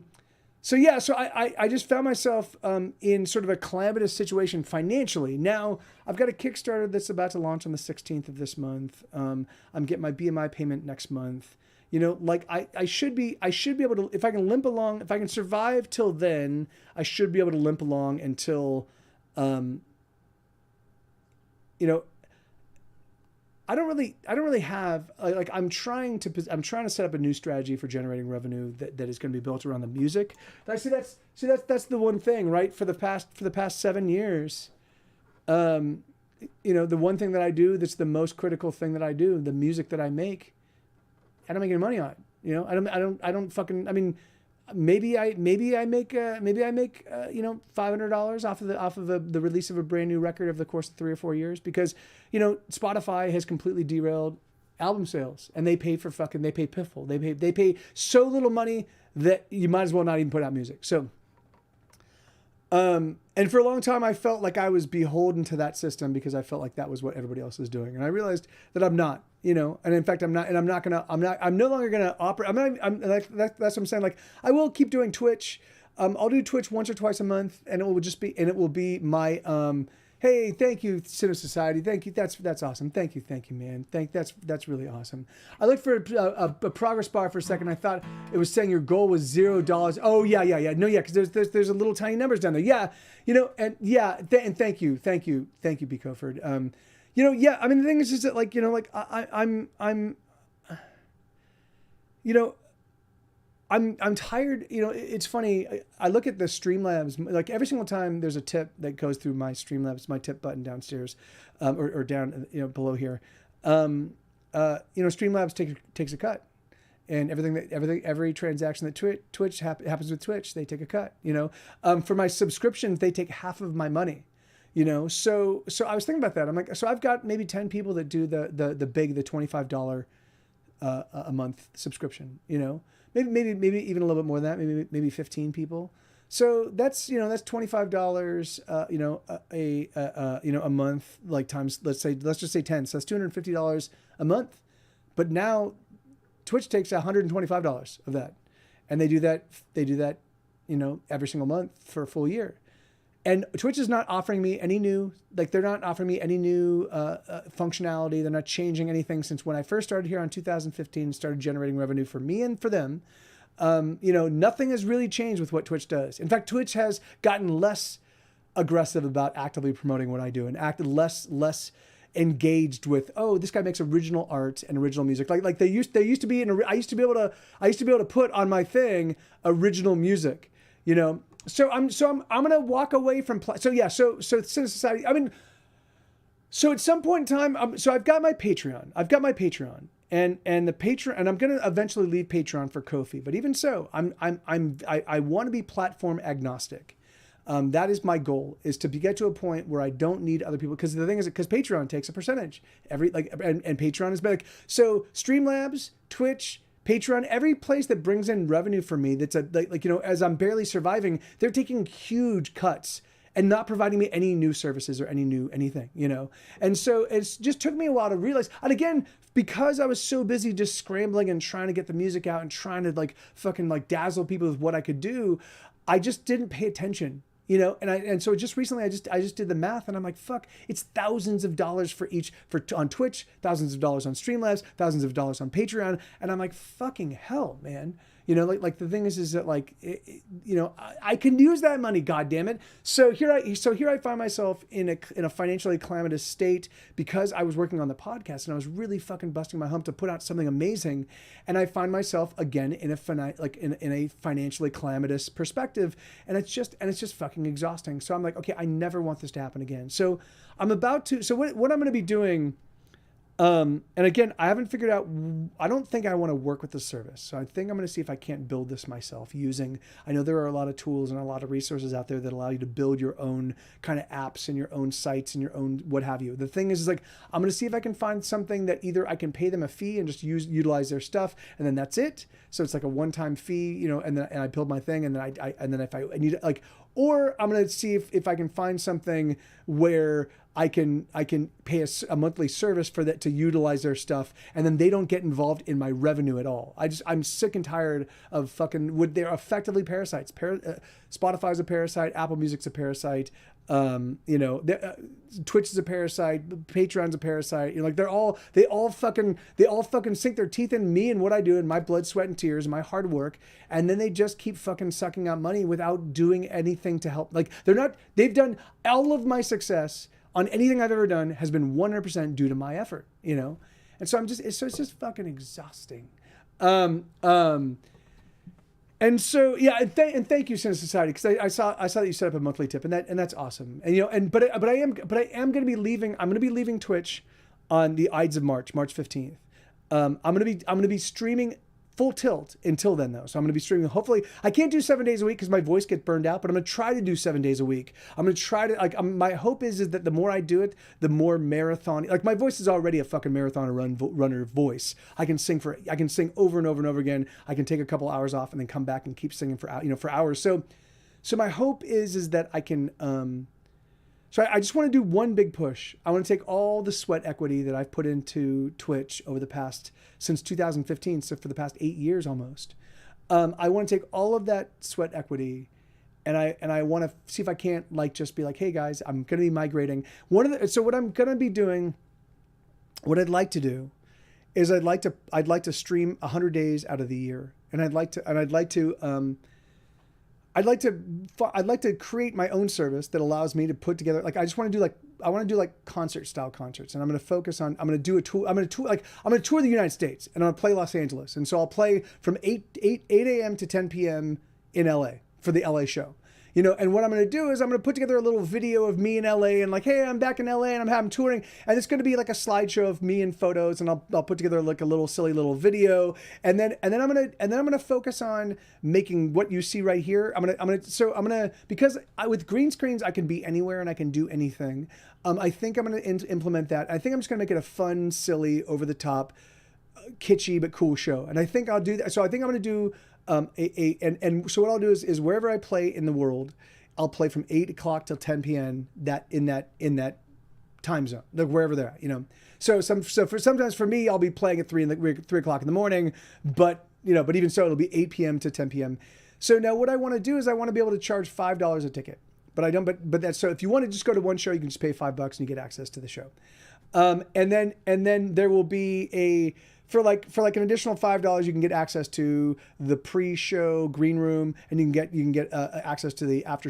just found myself in sort of a calamitous situation financially. Now I've got a Kickstarter that's about to launch on the 16th of this month. I'm getting my BMI payment next month. I should be able to, if I can limp along, if I can survive till then, I should be able to limp along until, I don't really have, I'm trying to set up a new strategy for generating revenue that is going to be built around the music. That's the one thing, right? For the past 7 years, the one thing that I do, that's the most critical thing that I do, the music that I make, I don't make any money on it. Maybe I make $500 off of the release of a brand new record over the course of 3 or 4 years, because Spotify has completely derailed album sales, and they pay piffle. They pay so little money that you might as well not even put out music. So and for a long time I felt like I was beholden to that system, because I felt like that was what everybody else was doing, and I realized that I'm not. And in fact, I'm no longer going to operate. That's what I'm saying. Like, I will keep doing Twitch. I'll do Twitch once or twice a month, and it will be my, hey, thank you, Cine Society. Thank you. That's awesome. Thank you, man. That's really awesome. I looked for a progress bar for a second. I thought it was saying your goal was $0. Oh yeah. No, yeah, because there's a little tiny numbers down there. Yeah, and thank you, B. Coford. The thing is that I'm tired. It's funny. I look at the Streamlabs, like every single time there's a tip that goes through my Streamlabs, my tip button downstairs, or down, below here. Streamlabs takes a cut, and every transaction that Twitch happens with Twitch, they take a cut. For my subscriptions, they take half of my money. So I was thinking about that. I'm like, so I've got maybe 10 people that do the $25 a month subscription, maybe even a little bit more than that, maybe 15 people. So that's $25, a month, like times, let's just say 10. So that's $250 a month. But now Twitch takes $125 of that, and they do that, every single month for a full year. And Twitch is not offering me any new, functionality. They're not changing anything since when I first started here in 2015, started generating revenue for me and for them. Nothing has really changed with what Twitch does. In fact, Twitch has gotten less aggressive about actively promoting what I do, and acted less engaged with, oh, this guy makes original art and original music. Like they used to be. I used to be able to put on my thing original music. So I'm gonna walk away from so Cine Society. So at some point in time, so I've got my Patreon, and the Patreon, and I'm gonna eventually leave Patreon for Ko-fi. But even so, I want to be platform agnostic. That is my goal, is to get to a point where I don't need other people, because the thing is, because Patreon takes a percentage and Patreon is big. So Streamlabs, Twitch, Patreon, every place that brings in revenue for me, that's as I'm barely surviving, they're taking huge cuts and not providing me any new services or anything. And so it's just took me a while to realize. And again, because I was so busy just scrambling and trying to get the music out and trying to fucking dazzle people with what I could do, I just didn't pay attention. And so just recently I just did the math, and I'm like, fuck, it's thousands of dollars on Twitch, thousands of dollars on Streamlabs, thousands of dollars on Patreon. And I'm like, fucking hell, man. You know, like the thing is that like, you know, I can use that money, God damn it. So here I find myself in a financially calamitous state because I was working on the podcast and I was really fucking busting my hump to put out something amazing. And I find myself again in a financially calamitous perspective. And it's just fucking exhausting. So I'm like, okay, I never want this to happen again. So what I'm going to be doing, and again, I haven't figured out, I don't think I want to work with the service. So I think I'm going to see if I can't build this myself I know there are a lot of tools and a lot of resources out there that allow you to build your own kind of apps and your own sites and your own what have you. The thing is like, I'm going to see if I can find something that either I can pay them a fee and just utilize their stuff and then that's it. So it's like a one-time fee, you know, and I build my thing and then if I need like, or I'm going to see if I can find something where I can pay a monthly service for that to utilize their stuff, and then they don't get involved in my revenue at all. I'm sick and tired of they're effectively parasites. Spotify's a parasite, Apple Music's a parasite, you know, Twitch is a parasite, Patreon's a parasite. You know, like they all fucking sink their teeth in me and what I do and my blood, sweat, and tears, and my hard work, and then they just keep fucking sucking out money without doing anything to help. Like they've done all of my success on anything I've ever done has been 100% due to my effort, you know? And so it's just fucking exhausting. And so, yeah, and thank you, Cine Society, because I saw that you set up a monthly tip, and that's awesome. And, you know, but I am going to be leaving, I'm going to be leaving Twitch on the Ides of March 15th. I'm going to be streaming full tilt until then though. So I'm going to be streaming. Hopefully I can't do 7 days a week because my voice gets burned out, but I'm going to try to do 7 days a week. I'm going to try to my hope is that the more I do it, the more marathon, like my voice is already a fucking marathon runner voice. I can sing over and over and over again. I can take a couple hours off and then come back and keep singing for hours. So my hope is that I can, so I just want to do one big push. I want to take all the sweat equity that I've put into Twitch since 2015, so for the past 8 years almost. I want to take all of that sweat equity and I want to see if I can't just be like, hey guys, I'm going to be migrating. So what I'm going to be doing, what I'd like to do is I'd like to stream 100 days out of the year. And I'd like to create my own service that allows me to put together, I want to do concert style concerts, and I'm going to focus on, I'm going to tour the United States, and I'm going to play Los Angeles. And so I'll play from 8 a.m. to 10 p.m. in LA for the LA show. You know, and what I'm going to do is I'm going to put together a little video of me in LA and hey, I'm back in LA and I'm touring. And it's going to be like a slideshow of me and photos. And I'll put together like a little silly little video. And then I'm going to focus on making what you see right here. Because with green screens, I can be anywhere and I can do anything. I think I'm going to implement that. I think I'm just going to make it a fun, silly, over the top, kitschy, but cool show. And I think I'll do that. So I think I'm going to do, so what I'll do is wherever I play in the world, I'll play from 8 o'clock till 10 p.m. in that time zone, like wherever they're at, you know. Sometimes for me, I'll be playing at 3 o'clock in the morning, but even so, it'll be 8 p.m. to 10 p.m. So now what I want to do is I want to be able to charge $5 a ticket, but I don't. But that's, so if you want to just go to one show, you can just pay $5 and you get access to the show, and then there will be for an additional $5, you can get access to the pre-show green room, and you can get access to the after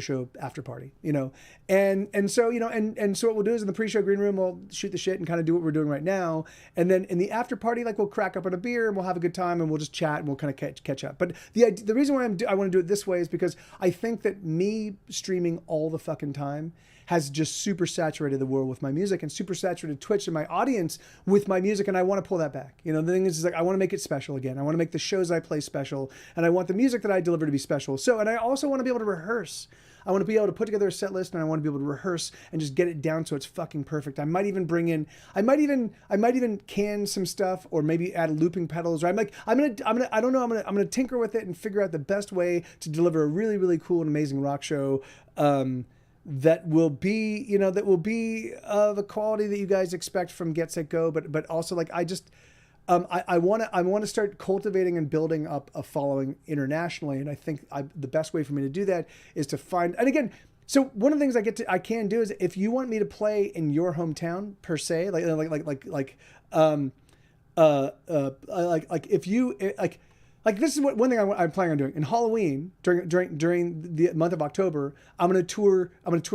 party, you know. And so what we'll do is in the pre-show green room, we'll shoot the shit and kind of do what we're doing right now. And then in the after party, we'll crack up on a beer and we'll have a good time and we'll just chat and we'll kind of catch up. But the reason why I want to do it this way is because I think that me streaming all the fucking time has just super saturated the world with my music and super saturated Twitch and my audience with my music. And I want to pull that back. You know, the thing is I want to make it special again. I want to make the shows I play special, and I want the music that I deliver to be special. So, and I also want to be able to rehearse. I want to be able to put together a set list, and I want to be able to rehearse and just get it down so it's fucking perfect. I might even can some stuff, or maybe add looping pedals, or I'm gonna tinker with it and figure out the best way to deliver a really, really cool and amazing rock show. That will be of a quality that you guys expect from Get Set Go, but also I want to start cultivating and building up a following internationally, and I think the best way for me to do that is to find. And again, so one of the things I can do is, if you want me to play in your hometown per se, like this is what one thing I'm planning on doing in Halloween during the month of October. I'm gonna tour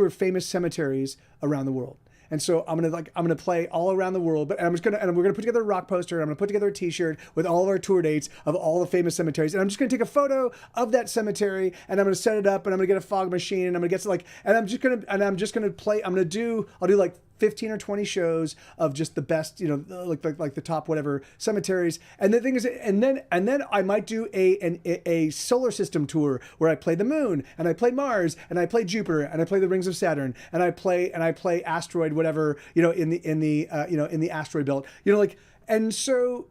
famous cemeteries around the world. And so I'm gonna play all around the world, but we're gonna put together a rock poster. I'm gonna put together a T-shirt with all of our tour dates of all the famous cemeteries, and I'm just gonna take a photo of that cemetery, and I'm gonna set it up, and I'm gonna get a fog machine, and I'm gonna get to I'm just gonna play. I'll do like 15 or 20 shows of just the best, like the top whatever cemeteries. And the thing is, and then I might do a solar system tour where I play the moon and I play Mars and I play Jupiter and I play the rings of Saturn and I play asteroid whatever, in the asteroid belt, so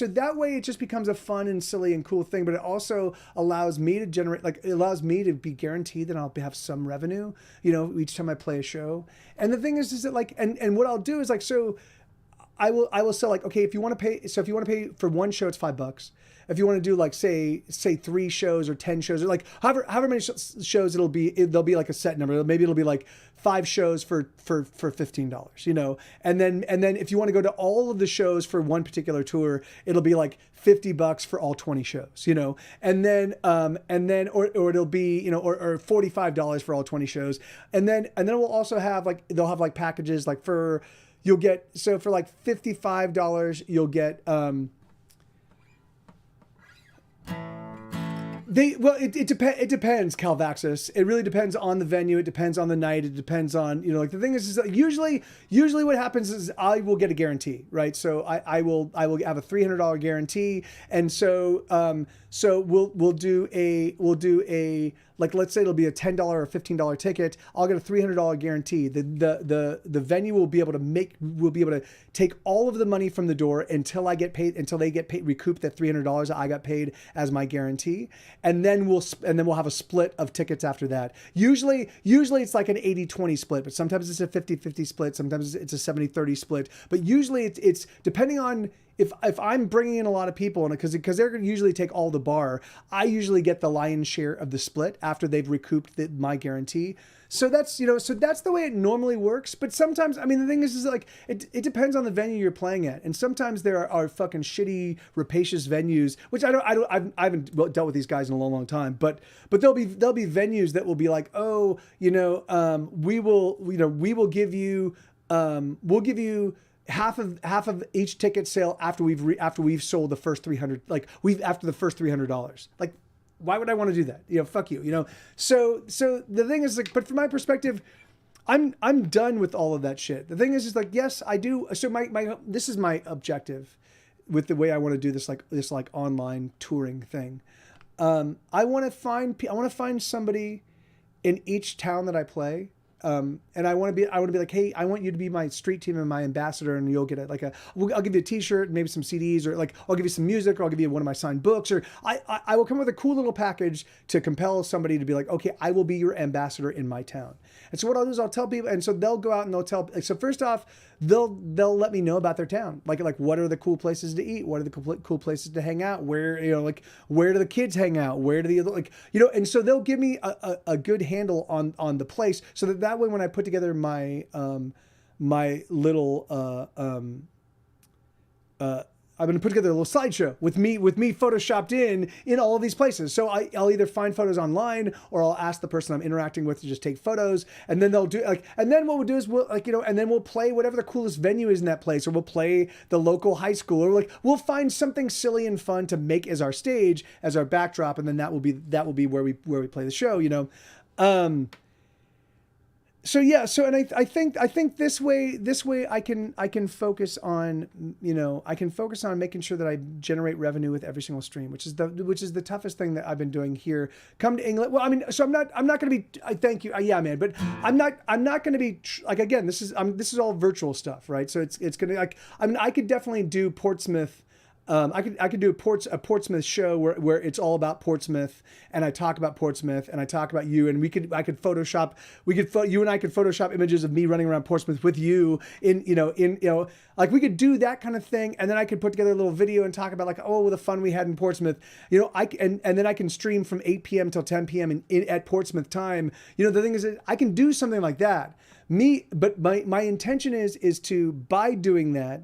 that way it just becomes a fun and silly and cool thing, but it also allows me to generate, it allows me to be guaranteed that I'll have some revenue, each time I play a show. And the thing is that and what I'll do is I will sell okay, if you want to pay for one show, it's $5. If you want to do say 3 shows or 10 shows or however many shows there'll be like a set number. Maybe it'll be like 5 shows for $15, and then if you want to go to all of the shows for one particular tour, it'll be like $50 for all 20 shows, and then or it'll be, or $45 for all 20 shows. And then we'll also have they'll have packages you'll get, so for $55, you'll get, it depends, Calvaxis. It really depends on the venue. It depends on the night. It depends on, the thing is usually what happens is I will get a guarantee, right? So I will have a $300 guarantee. And so, we'll do a, let's say it'll be a $10 or $15 ticket. I'll get a $300 guarantee. The venue will be able to take all of the money from the door until they get paid, recoup that $300 I got paid as my guarantee. And then we'll have a split of tickets after that. Usually it's like an 80-20 split, but sometimes it's a 50-50 split. Sometimes it's a 70-30 split, but usually it's depending on, if I'm bringing in a lot of people, and because they're going to usually take all the bar, I usually get the lion's share of the split after they've recouped my guarantee. So that's the way it normally works. But sometimes, the thing is it depends on the venue you're playing at, and sometimes there are fucking shitty, rapacious venues, which I haven't dealt with these guys in a long time, but there'll be venues that will be like, oh, we will give you half of each ticket sale after we've sold the first 300, after the first $300. Why would I want to do that? Fuck you, So the thing is but from my perspective, I'm done with all of that shit. The thing is yes, I do. So this is my objective with the way I want to do this online touring thing. I want to find somebody in each town that I play. And I want to be like, hey, I want you to be my street team and my ambassador, and you'll get I'll give you a T-shirt, maybe some CDs, or I'll give you some music, or I'll give you one of my signed books, or I will come with a cool little package to compel somebody to be like, okay, I will be your ambassador in my town. And so what I'll do is I'll tell people, and so they'll go out and they'll tell. So first off, they'll let me know about their town, like what are the cool places to eat, what are the cool places to hang out, where where do the kids hang out, where do the and so they'll give me a good handle on the place, so that way when I put together my my little I'm going to put together a little slideshow with me photoshopped in all of these places. So I'll either find photos online, or I'll ask the person I'm interacting with to just take photos, and then they'll do and then what we'll do is and then we'll play whatever the coolest venue is in that place, or we'll play the local high school, or we'll find something silly and fun to make as our stage, as our backdrop, and then that will be where we play the show, So yeah, and I think this way I can focus on making sure that I generate revenue with every single stream, which is the toughest thing that I've been doing here. Come to England. Well, so I'm not going to be. Thank you. Yeah, man. But I'm not going to be again. This is all virtual stuff, right? So it's going to I could definitely do Portsmouth. I could do a Portsmouth show where it's all about Portsmouth, and I talk about Portsmouth, and I talk about you, and you and I could Photoshop images of me running around Portsmouth with you in we could do that kind of thing, and then I could put together a little video and talk about the fun we had in Portsmouth, and then I can stream from 8 p.m. till 10 p.m. at Portsmouth time. The thing is I can do something like that. But my intention is to, by doing that,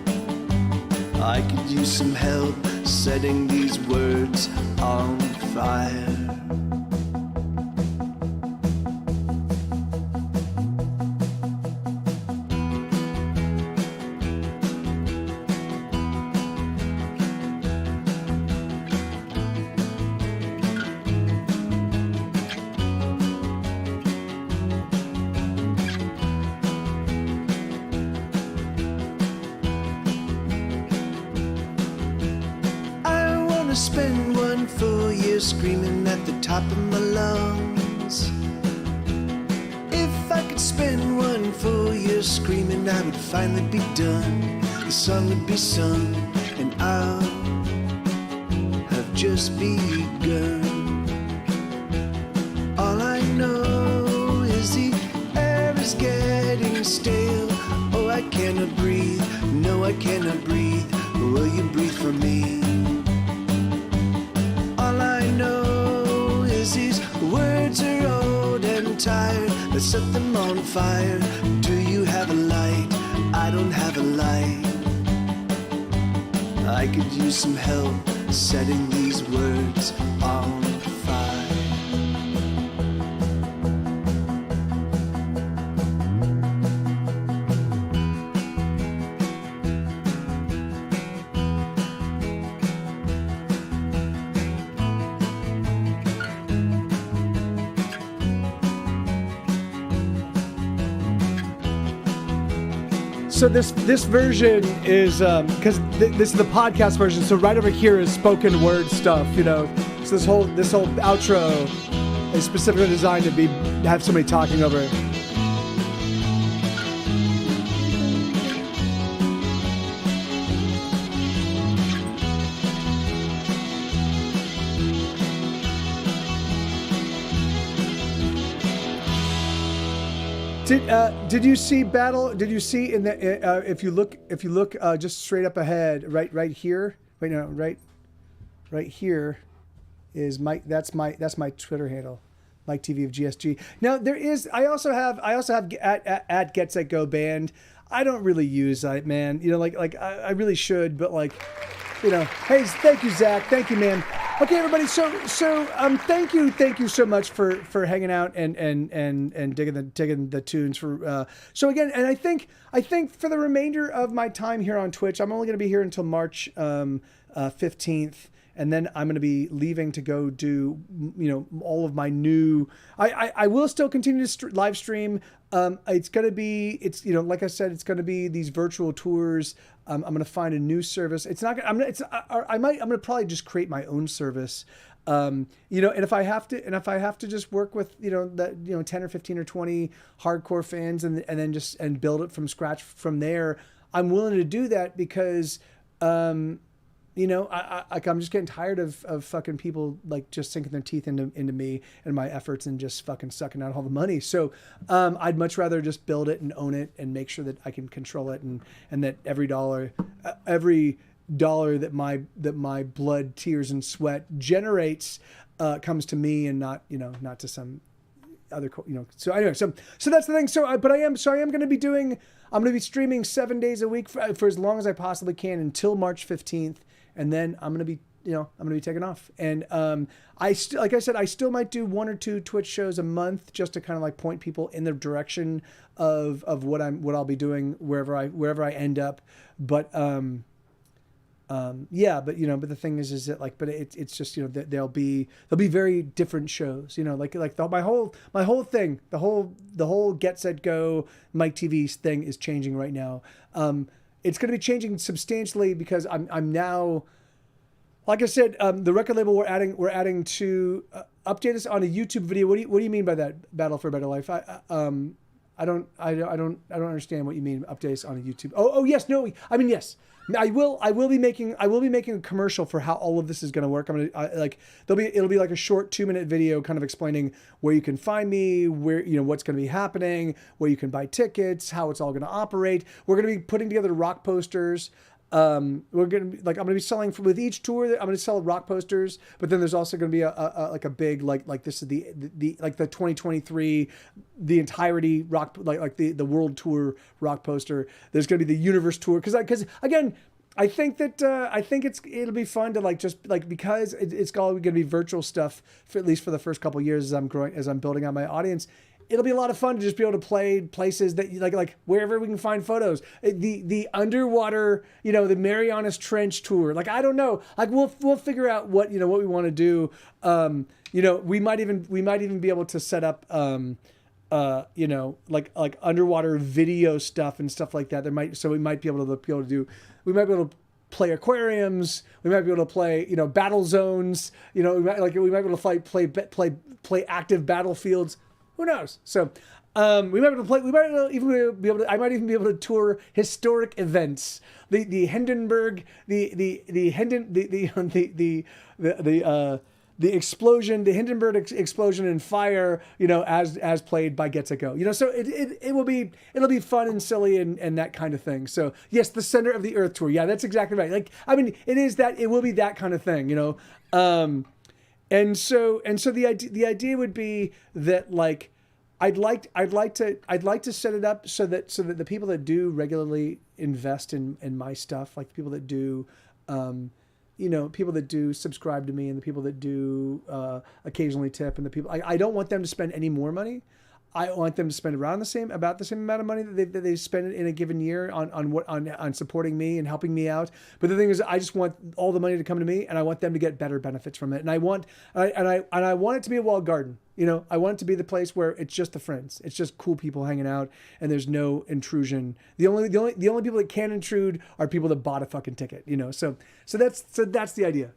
I could use some help setting these words on fire. Spend one full year screaming at the top of my lungs. If I could spend one full year screaming, I would finally be done. The song would be sung, and I'll have just begun. All I know is the air is getting stale. Oh, I cannot breathe, no, I cannot breathe. Will you breathe for me? Words are old and tired, let's set them on fire. Do you have a light? I don't have a light. I could use some help setting these words on fire. So this version is because this is the podcast version. So right over here is spoken word stuff, you know. So this whole outro is specifically designed to have somebody talking over it. Did you see Battle? Did you see in the if you look just straight up ahead, right here? Wait, no, right here is Mike. That's my Twitter handle, Mike TV of GSG. Now there is. I also have at Get Set Go Band. I don't really use that, man. You know, like I really should, but like, you know. Hey, thank you, Zach. Thank you, man. Okay, everybody. So thank you so much for hanging out and digging the tunes for. So again, and I think for the remainder of my time here on Twitch, I'm only going to be here until March 15th, and then I'm going to be leaving to go do all of my new. I will still continue to live stream. It's going to be like I said, it's going to be these virtual tours. I'm going to find a new service. It's not. I'm going to probably just create my own service. And if I have to just work with 10 or 15 or 20 hardcore fans and then just build it from scratch from there, I'm willing to do that because I'm just getting tired of fucking people like just sinking their teeth into me and my efforts and just fucking sucking out all the money. So I'd much rather just build it and own it and make sure that I can control it and that every dollar that my blood, tears, and sweat generates comes to me and not to some other So anyway, so that's the thing. I'm going to be streaming 7 days a week for as long as I possibly can until March 15th. And then I'm going to be taking off. And like I said, I still might do 1 or 2 Twitch shows a month just to kind of like point people in the direction of what I'll be doing wherever I end up. But but the thing is that like, but it's just, they'll be very different shows, my whole thing, the whole Get Set Go Mike TV thing is changing right now. It's going to be changing substantially because I'm now, like I said, the record label we're adding to update us on a YouTube video. What do you mean by that? Battle for a Better Life? I don't understand what you mean. Update us on a YouTube. Oh yes, no. I mean yes. I will be making a commercial for how all of this is going to work. It'll be like a short 2-minute video kind of explaining where you can find me, where what's going to be happening, where you can buy tickets, how it's all going to operate. We're going to be putting together rock posters. I'm going to be selling with each tour. I'm going to sell rock posters, but then there's also going to be a big like this is the like the 2023 the entirety rock like the world tour rock poster. There's going to be the universe tour because again I think that it'll be fun to like just like because it's all going to be virtual stuff for at least for the first couple of years as I'm building out my audience. It'll be a lot of fun to just be able to play places that like wherever we can find photos. The underwater, the Marianas Trench tour. Like I don't know. Like we'll figure out what what we want to do. We might even be able to set up like underwater video stuff and stuff like that. We might be able to play aquariums. We might be able to play, battle zones. We might be able to play active battlefields. Who knows? So, we might be able to play. We might even be able to. I might even be able to tour historic events. The Hindenburg, the explosion, the Hindenburg explosion and fire, as played by Get to Go. So it'll be fun and silly and that kind of thing. So yes, the Center of the Earth tour. Yeah, that's exactly right. Like, I mean, it will be that kind of thing, And so the idea would be that like, I'd like to set it up so that the people that do regularly invest in my stuff, like the people that do, people that do subscribe to me and the people that do occasionally tip and the people, I don't want them to spend any more money. I want them to spend about the same amount of money that they spend in a given year on supporting me and helping me out. But the thing is, I just want all the money to come to me, and I want them to get better benefits from it. And I want it to be a walled garden. I want it to be the place where it's just the friends, it's just cool people hanging out, and there's no intrusion. The only people that can intrude are people that bought a fucking ticket. So that's the idea.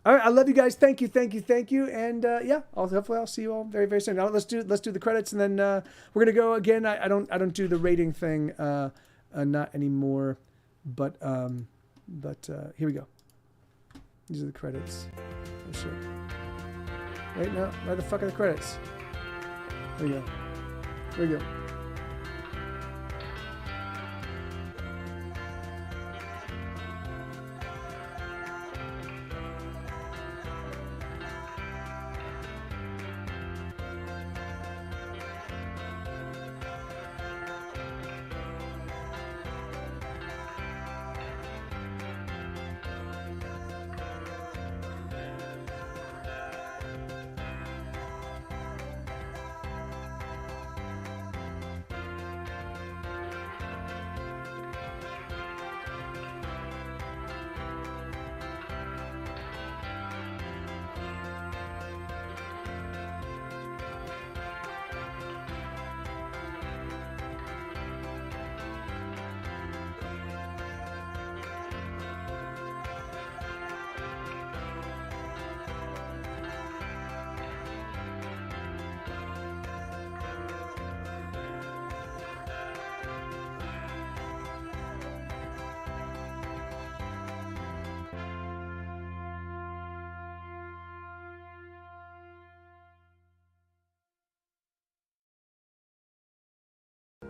All right, I love you guys. Thank you. And hopefully I'll see you all very, very soon. Now let's do the credits, and then we're gonna go again. I don't do the rating thing not anymore, but here we go. These are the credits. Oh shit. Wait, no, where the fuck are the credits? There we go.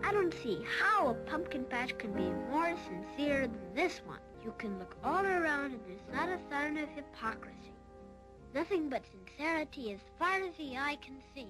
I don't see how a pumpkin patch can be more sincere than this one. You can look all around and there's not a sign of hypocrisy. Nothing but sincerity as far as the eye can see.